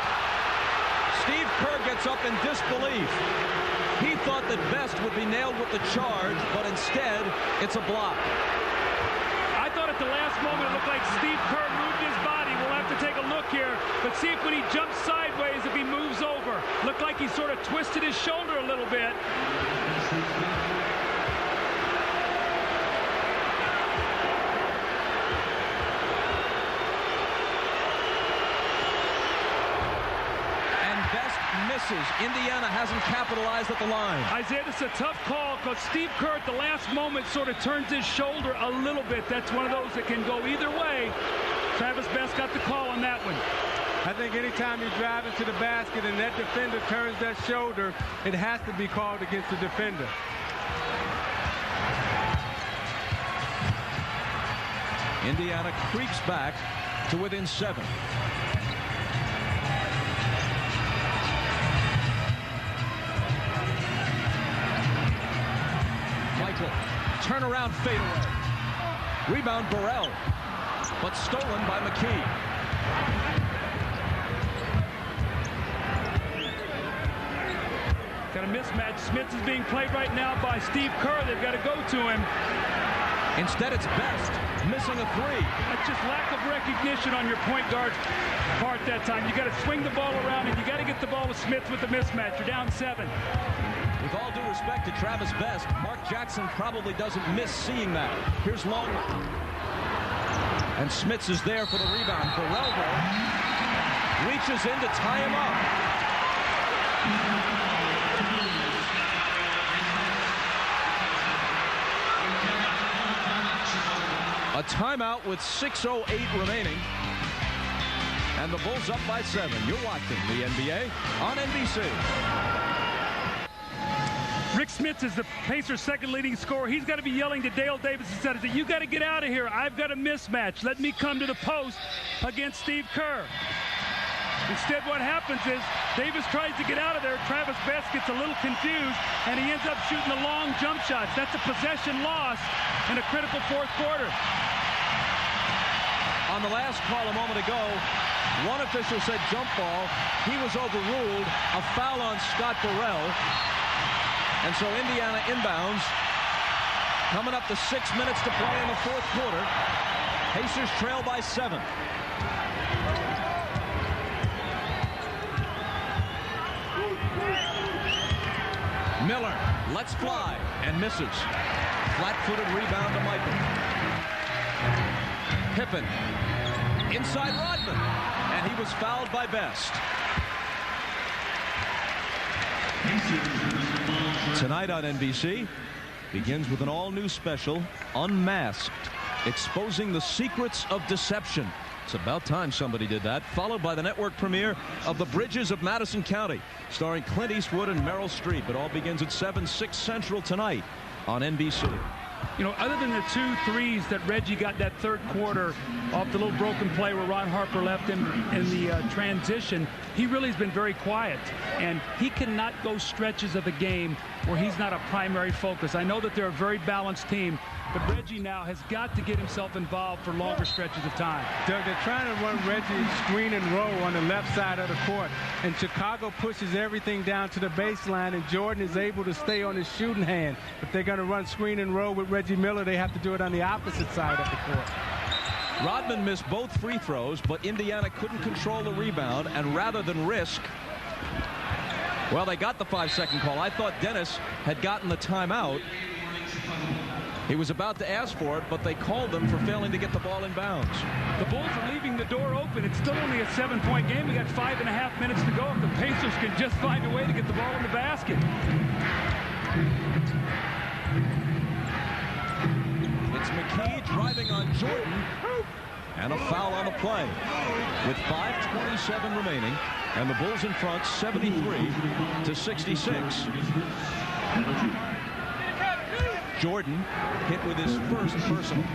Steve Kerr gets looks up in disbelief. He thought that Best would be nailed with the charge, but instead, it's a block. I thought at the last moment it looked like Steve Kerr moved his body. We'll have to take a look here, but see if when he jumps sideways, if he moves over. Looked like he sort of twisted his shoulder a little bit. Misses. Indiana hasn't capitalized at the line. Isaiah, this is a tough call because Steve Kerr at the last moment sort of turns his shoulder a little bit. That's one of those that can go either way. Travis Best got the call on that one. I think anytime you drive into the basket and that defender turns that shoulder, it has to be called against the defender. Indiana creeps back to within 7. Turnaround fadeaway. Rebound Burrell, but stolen by McKee. Got a mismatch. Smith is being played right now by Steve Kerr. They've got to go to him. Instead, it's Best missing a 3. That's just lack of recognition on your point guard part that time. You got to swing the ball around, and you got to get the ball to Smith with the mismatch. You're down 7. With all due respect to Travis Best, Mark Jackson probably doesn't miss seeing that. Here's Longley. And Smits is there for the rebound. Burrell, though, reaches in to tie him up. A timeout with 6:08 remaining. And the Bulls up by 7. You're watching the NBA on NBC. Rick Smits is the Pacers' second leading scorer. He's got to be yelling to Dale Davis instead of, you got to get out of here. I've got a mismatch. Let me come to the post against Steve Kerr. Instead, what happens is Davis tries to get out of there. Travis Best gets a little confused, and he ends up shooting the long jump shots. That's a possession loss in a critical fourth quarter. On the last call a moment ago, one official said jump ball. He was overruled. A foul on Scott Burrell. And so Indiana inbounds. Coming up to 6 minutes to play in the fourth quarter. Pacers trail by 7. Miller lets fly and misses. Flat-footed rebound to Michael. Pippen inside Rodman, and he was fouled by Best. Tonight on NBC begins with an all-new special, Unmasked, exposing the secrets of deception. It's about time somebody did that. Followed by the network premiere of The Bridges of Madison County, starring Clint Eastwood and Meryl Streep. It all begins at 7/6 Central tonight on NBC. You know, other than the 2 threes that Reggie got that third quarter off the little broken play where Ron Harper left him in the transition, he really has been very quiet. And he cannot go stretches of the game where he's not a primary focus. I know that they're a very balanced team, but Reggie now has got to get himself involved for longer stretches of time. Doug, they're trying to run Reggie screen and roll on the left side of the court, and Chicago pushes everything down to the baseline, and Jordan is able to stay on his shooting hand. If they're going to run screen and roll with Reggie Miller, they have to do it on the opposite side of the court. Rodman missed both free throws, but Indiana couldn't control the rebound, and rather than risk, well, they got the 5-second call. I thought Dennis had gotten the timeout. He was about to ask for it, but they called them for failing to get the ball in bounds. The Bulls are leaving the door open. It's still only a 7-point game. We got 5.5 minutes to go. If the Pacers can just find a way to get the ball in the basket. It's McKee driving on Jordan, and a foul on the play. With 5:27 remaining, and the Bulls in front 73-66. Jordan hit with his first personal.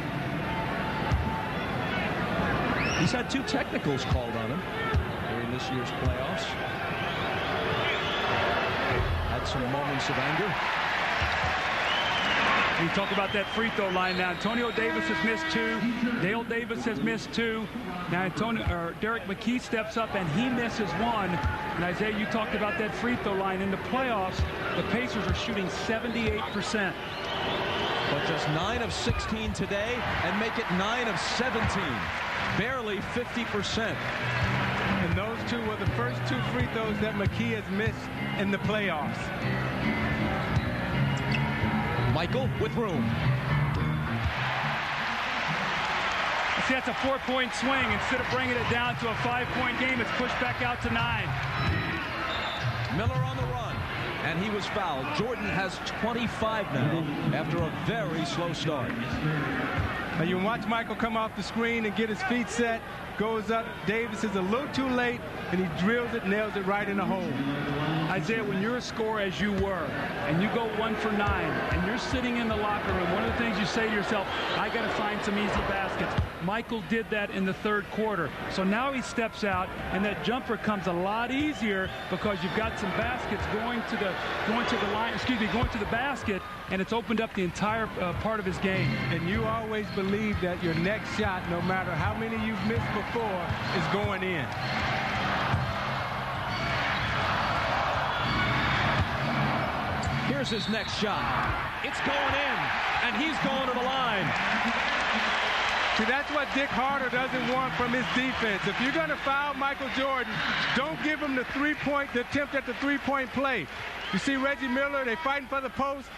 He's had 2 technicals called on him during this year's playoffs. Had some moments of anger. We talk about that free throw line now. Antonio Davis has missed 2. Dale Davis has missed 2. Now Derek McKee steps up and he misses 1. And Isaiah, you talked about that free throw line. In the playoffs, the Pacers are shooting 78%. But just 9 of 16 today and make it 9 of 17. Barely 50%. And those 2 were the first 2 free throws that McKee has missed in the playoffs. Michael with room. See, that's a 4-point swing. Instead of bringing it down to a 5-point game, it's pushed back out to 9. Miller on the run, and he was fouled. Jordan has 25 now after a very slow start. Now you watch Michael come off the screen and get his feet set, goes up. Davis is a little too late, and he drills it, nails it right in the hole. Isaiah, when you're a scorer as you were, and you go 1 for 9, and you're sitting in the locker room, one of the things you say to yourself, I got to find some easy baskets. Michael did that in the 3rd quarter. So now he steps out, and that jumper comes a lot easier because you've got some baskets going to the basket, and it's opened up the entire part of his game. And you always believe that your next shot, no matter how many you've missed before, is going in. Here's his next shot. It's going in, and he's going to the line. See, that's what Dick Harder doesn't want from his defense. If you're going to foul Michael Jordan, don't give him the attempt at the three-point play. You see Reggie Miller, they fighting for the post.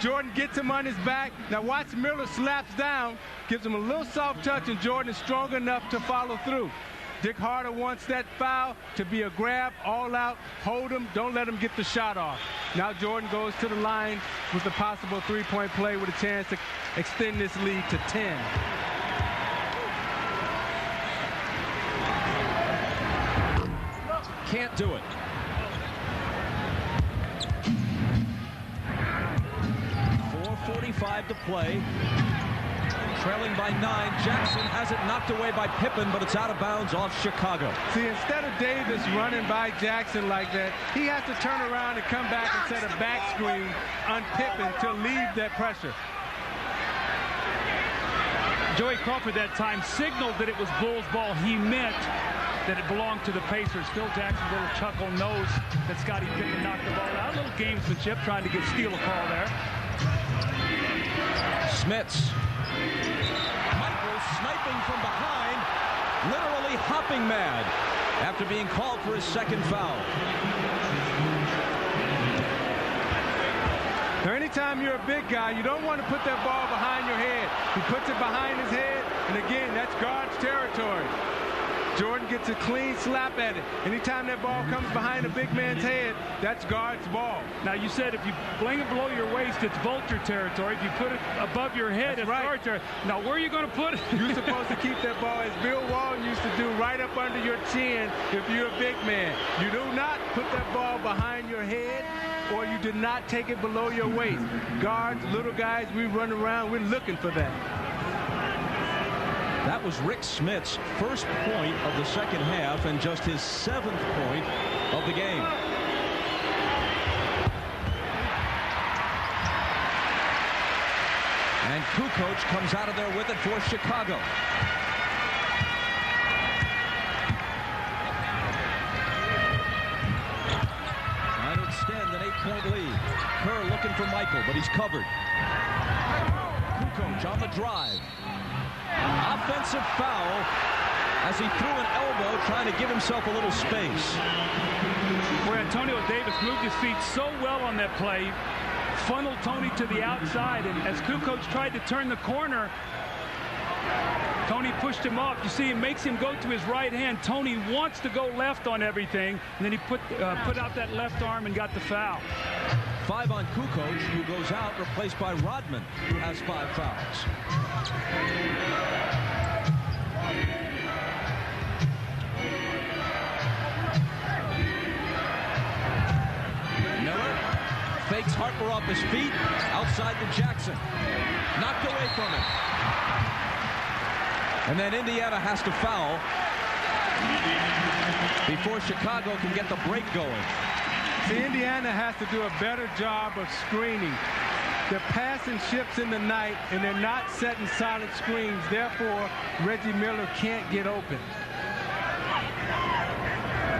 Jordan gets him on his back. Now watch Miller slaps down, gives him a little soft touch, and Jordan is strong enough to follow through. Dick Harder wants that foul to be a grab, all out, hold him, don't let him get the shot off. Now Jordan goes to the line with the possible three-point play with a chance to extend this lead to 10. Can't do it. 4:45 to play. Trailing by 9. Jackson has it knocked away by Pippen, but it's out of bounds off Chicago. See, instead of Davis running by Jackson like that, he has to turn around and come back and set a back screen on Pippen to leave that pressure. Joey Crawford that time signaled that it was Bulls ball. He meant that it belonged to the Pacers. Phil Jackson's little chuckle knows that Scottie Pippen knocked the ball out. A little gamesmanship, trying to steal a call there. Smits. Michael sniping from behind, literally hopping mad after being called for his second foul. Now, anytime you're a big guy, you don't want to put that ball behind your head. He puts it behind his head, and again, that's guard's territory. Jordan gets a clean slap at it. Anytime that ball comes behind a big man's head, that's guard's ball. Now, you said if you bring it below your waist, it's vulture territory. If you put it above your head, it's guard territory. Now, where are you going to put it? You're supposed to keep that ball, as Bill Walton used to do, right up under your chin if you're a big man. You do not put that ball behind your head, or you do not take it below your waist. Guards, little guys, we run around, we're looking for that. That was Rick Smits' first point of the second half and just his 7th point of the game. And Kukoc comes out of there with it for Chicago. Trying to extend an 8-point lead. Kerr looking for Michael, but he's covered. Kukoc on the drive. Offensive foul as he threw an elbow trying to give himself a little space. Where Antonio Davis moved his feet so well on that play, funneled Tony to the outside, and as Kukoc tried to turn the corner, Tony pushed him off. You see, it makes him go to his right hand. Tony wants to go left on everything, and then he put out that left arm and got the foul. 5 on Kukoc, who goes out, replaced by Rodman, who has 5 fouls. Miller fakes Harper off his feet, outside to Jackson. Knocked away from him. And then Indiana has to foul before Chicago can get the break going. See, Indiana has to do a better job of screening. They're passing ships in the night, and they're not setting solid screens. Therefore, Reggie Miller can't get open.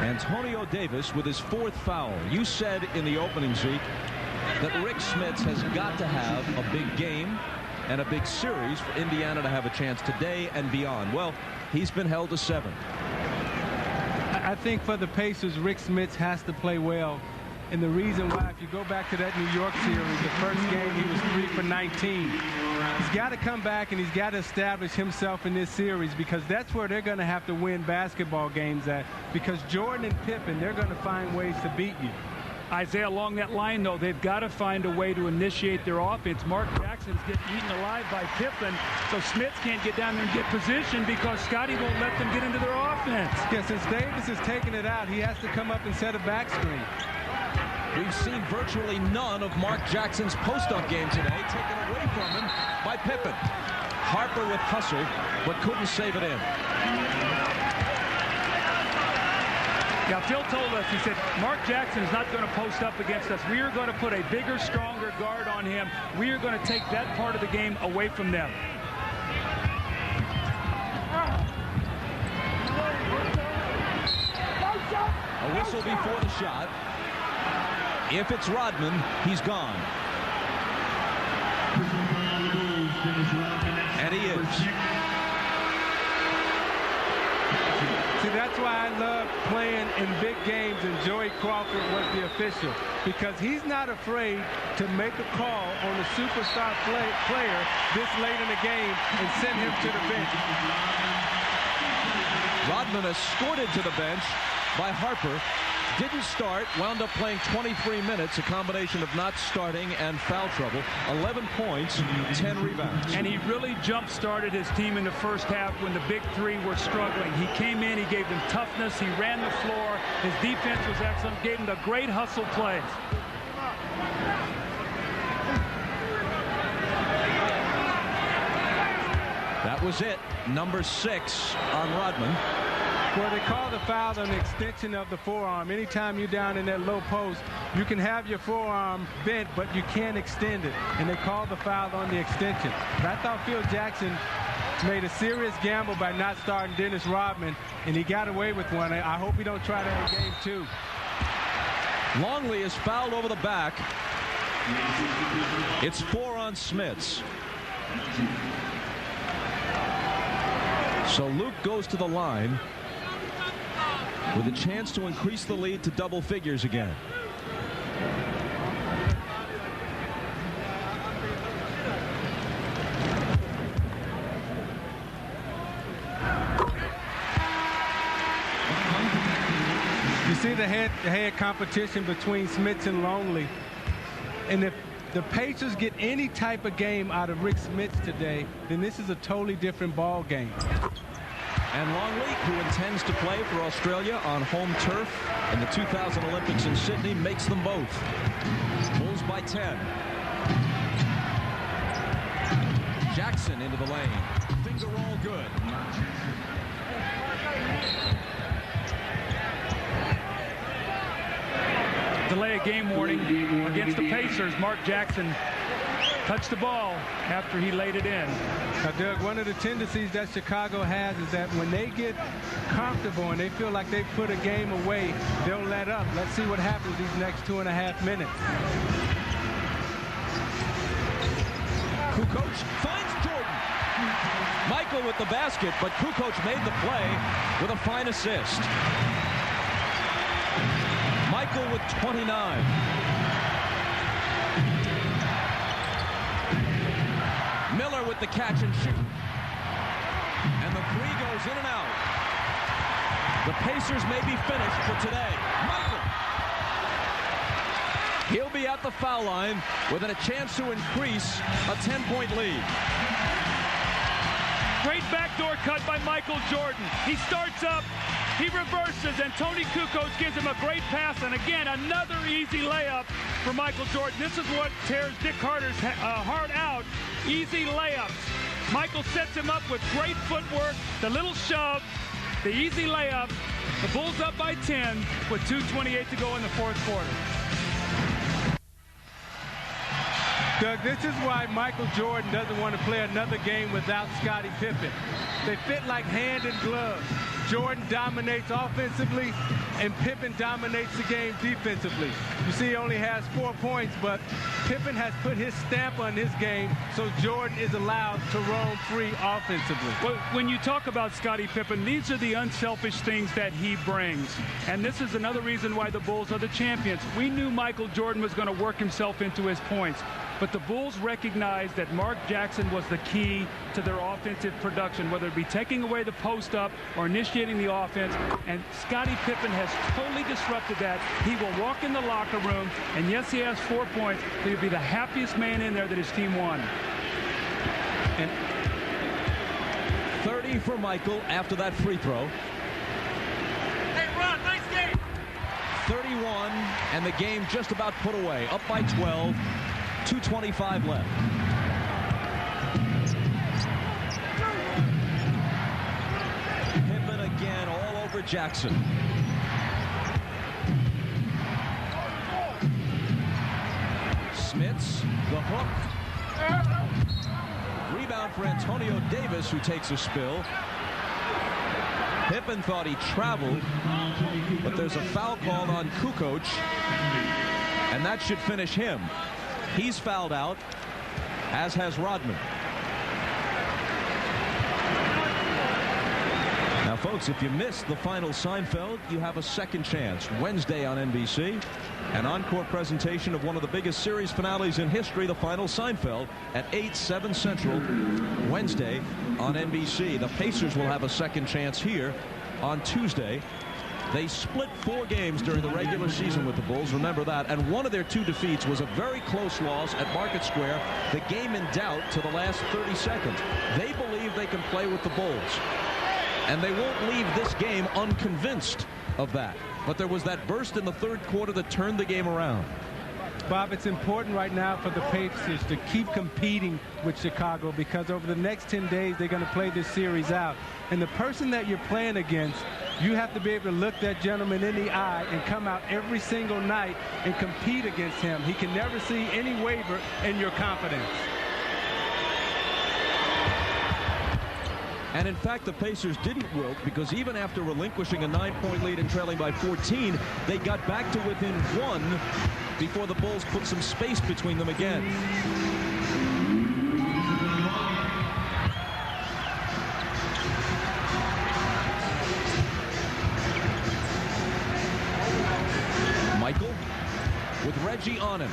Antonio Davis with his 4th foul. You said in the opening, Zeke, that Rick Smits has got to have a big game and a big series for Indiana to have a chance today and beyond. Well, he's been held to 7. I think for the Pacers, Rick Smits has to play well. And the reason why, if you go back to that New York series, the first game he was 3 for 19. He's got to come back and he's got to establish himself in this series, because that's where they're going to have to win basketball games at. Because Jordan and Pippen, they're going to find ways to beat you. Isaiah, along that line, though, they've got to find a way to initiate their offense. Mark Jackson's getting eaten alive by Pippen, so Smits can't get down there and get position because Scotty won't let them get into their offense. Yeah, since Davis is taking it out, he has to come up and set a back screen. We've seen virtually none of Mark Jackson's post-up game today, taken away from him by Pippen. Harper with hustle, but couldn't save it in. Yeah, Phil told us, he said, Mark Jackson is not going to post up against us. We are going to put a bigger, stronger guard on him. We are going to take that part of the game away from them. A whistle before the shot. If it's Rodman, he's gone. And he is. See, that's why I love playing in big games, and Joey Crawford was the official, because he's not afraid to make a call on a superstar player this late in the game and send him to the bench. Rodman escorted to the bench by Harper. Didn't start, wound up playing 23 minutes, a combination of not starting and foul trouble. 11 points, 10 rebounds. And he really jump-started his team in the first half when the big three were struggling. He came in, he gave them toughness, he ran the floor, his defense was excellent, gave them the great hustle plays. That was it. Number 6 on Rodman. Well, they call the foul on the extension of the forearm. Anytime you're down in that low post, you can have your forearm bent, but you can't extend it. And they call the foul on the extension. But I thought Phil Jackson made a serious gamble by not starting Dennis Rodman, and he got away with one. I hope he don't try that in game 2. Longley is fouled over the back. It's 4 on Smits. So Luke goes to the line with a chance to increase the lead to double figures again. You see the head competition between Smits and Longley. And if the Pacers get any type of game out of Rick Smits today, then this is a totally different ball game. And Longley, who intends to play for Australia on home turf in the 2000 Olympics in Sydney, makes them both. Bulls by 10. Jackson into the lane. Finger roll good. Delay of game warning against the Pacers. Mark Jackson touched the ball after he laid it in. Now, Doug, one of the tendencies that Chicago has is that when they get comfortable and they feel like they put a game away, they'll let up. Let's see what happens these next 2.5 minutes. Kukoc finds Jordan. Michael with the basket, but Kukoc made the play with a fine assist. Michael with 29. Miller with the catch and shoot. And the three goes in and out. The Pacers may be finished for today. Michael. He'll be at the foul line with a chance to increase a 10-point lead. Great backdoor cut by Michael Jordan. He starts up, he reverses, and Tony Kukoc gives him a great pass, and again, another easy layup for Michael Jordan. This is what tears Dick Carter's heart out. Easy layups. Michael sets him up with great footwork, the little shove, the easy layup. The Bulls up by 10 with 2:28 to go in the fourth quarter. Doug, this is why Michael Jordan doesn't want to play another game without Scottie Pippen. They fit like hand in glove. Jordan dominates offensively, and Pippen dominates the game defensively. You see, he only has 4 points, but Pippen has put his stamp on his game, so Jordan is allowed to roam free offensively. Well, when you talk about Scottie Pippen, these are the unselfish things that he brings. And this is another reason why the Bulls are the champions. We knew Michael Jordan was going to work himself into his points. But the Bulls recognized that Mark Jackson was the key to their offensive production, whether it be taking away the post-up or initiating the offense. And Scottie Pippen has totally disrupted that. He will walk in the locker room, and yes, he has 4 points, but he'll be the happiest man in there that his team won. And 30 for Michael after that free throw. Hey, Ron, nice game. 31, and the game just about put away. Up by 12. 2:25 left. Pippen again all over Jackson. Smits, the hook. Rebound for Antonio Davis, who takes a spill. Pippen thought he traveled, but there's a foul called on Kukoc, and that should finish him. He's fouled out, as has Rodman. Now, folks, if you missed the final Seinfeld, you have a second chance. Wednesday on NBC, an encore presentation of one of the biggest series finales in history, the final Seinfeld, at 8/7 Central, Wednesday on NBC. The Pacers will have a second chance here on Tuesday. They split 4 games during the regular season with the Bulls, remember that, and one of their 2 defeats was a very close loss at Market Square, the game in doubt to the last 30 seconds. They believe they can play with the Bulls, and they won't leave this game unconvinced of that. But there was that burst in the third quarter that turned the game around. Bob, it's important right now for the Pacers to keep competing with Chicago, because over the next 10 days they're going to play this series out. And the person that you're playing against, you have to be able to look that gentleman in the eye and come out every single night and compete against him. He can never see any waver in your confidence. And in fact, the Pacers didn't wilt, because even after relinquishing a 9-point lead and trailing by 14, they got back to within 1 before the Bulls put some space between them again. Michael with Reggie on him,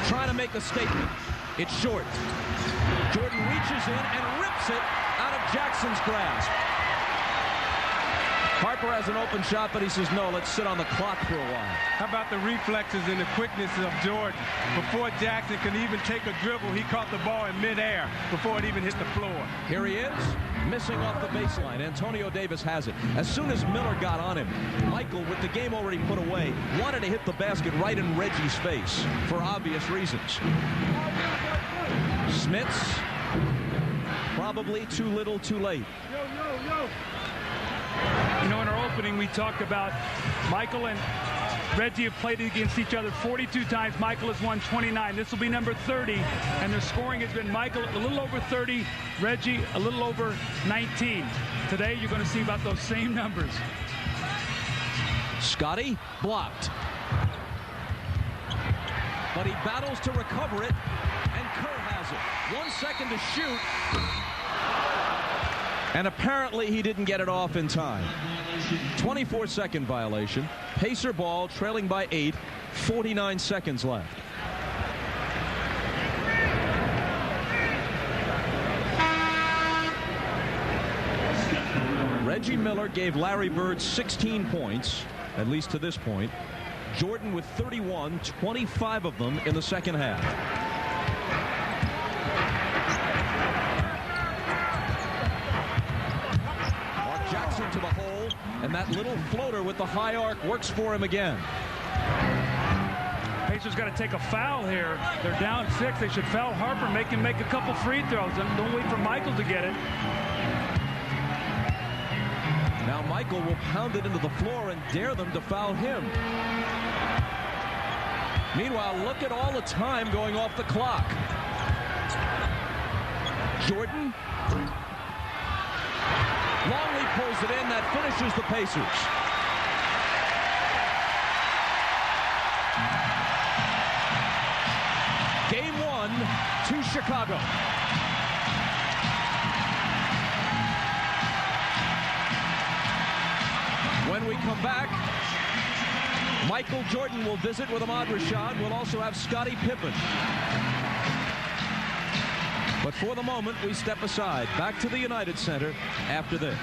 trying to make a statement. It's short. Jordan reaches in and rips it out of Jackson's grasp. Harper has an open shot, but he says, no, let's sit on the clock for a while. How about the reflexes and the quickness of Jordan? Before Jackson could even take a dribble, he caught the ball in midair before it even hit the floor. Here he is, missing off the baseline. Antonio Davis has it. As soon as Miller got on him, Michael, with the game already put away, wanted to hit the basket right in Reggie's face for obvious reasons. Smits, probably too little, too late. You know, in our opening, we talked about Michael and Reggie have played against each other 42 times. Michael has won 29. This will be number 30, and their scoring has been Michael a little over 30, Reggie a little over 19. Today, you're going to see about those same numbers. Scottie blocked. But he battles to recover it, and Kerr has it. 1 second to shoot. And apparently he didn't get it off in time. 24-second violation. Pacer ball, trailing by 8. 49 seconds left. Reggie Miller gave Larry Bird 16 points, at least to this point. Jordan with 31, 25 of them in the second half. To the hole, and that little floater with the high arc works for him again. Pacers got to take a foul here. They're down 6. They should foul Harper, make him make a couple free throws, and don't wait for Michael to get it. Now Michael will pound it into the floor and dare them to foul him. Meanwhile, look at all the time going off the clock. Jordan. Longley pulls it in. That finishes the Pacers. Game 1 to Chicago. When we come back, Michael Jordan will visit with Ahmad Rashad. We'll also have Scottie Pippen. But for the moment, we step aside. Back to the United Center after this.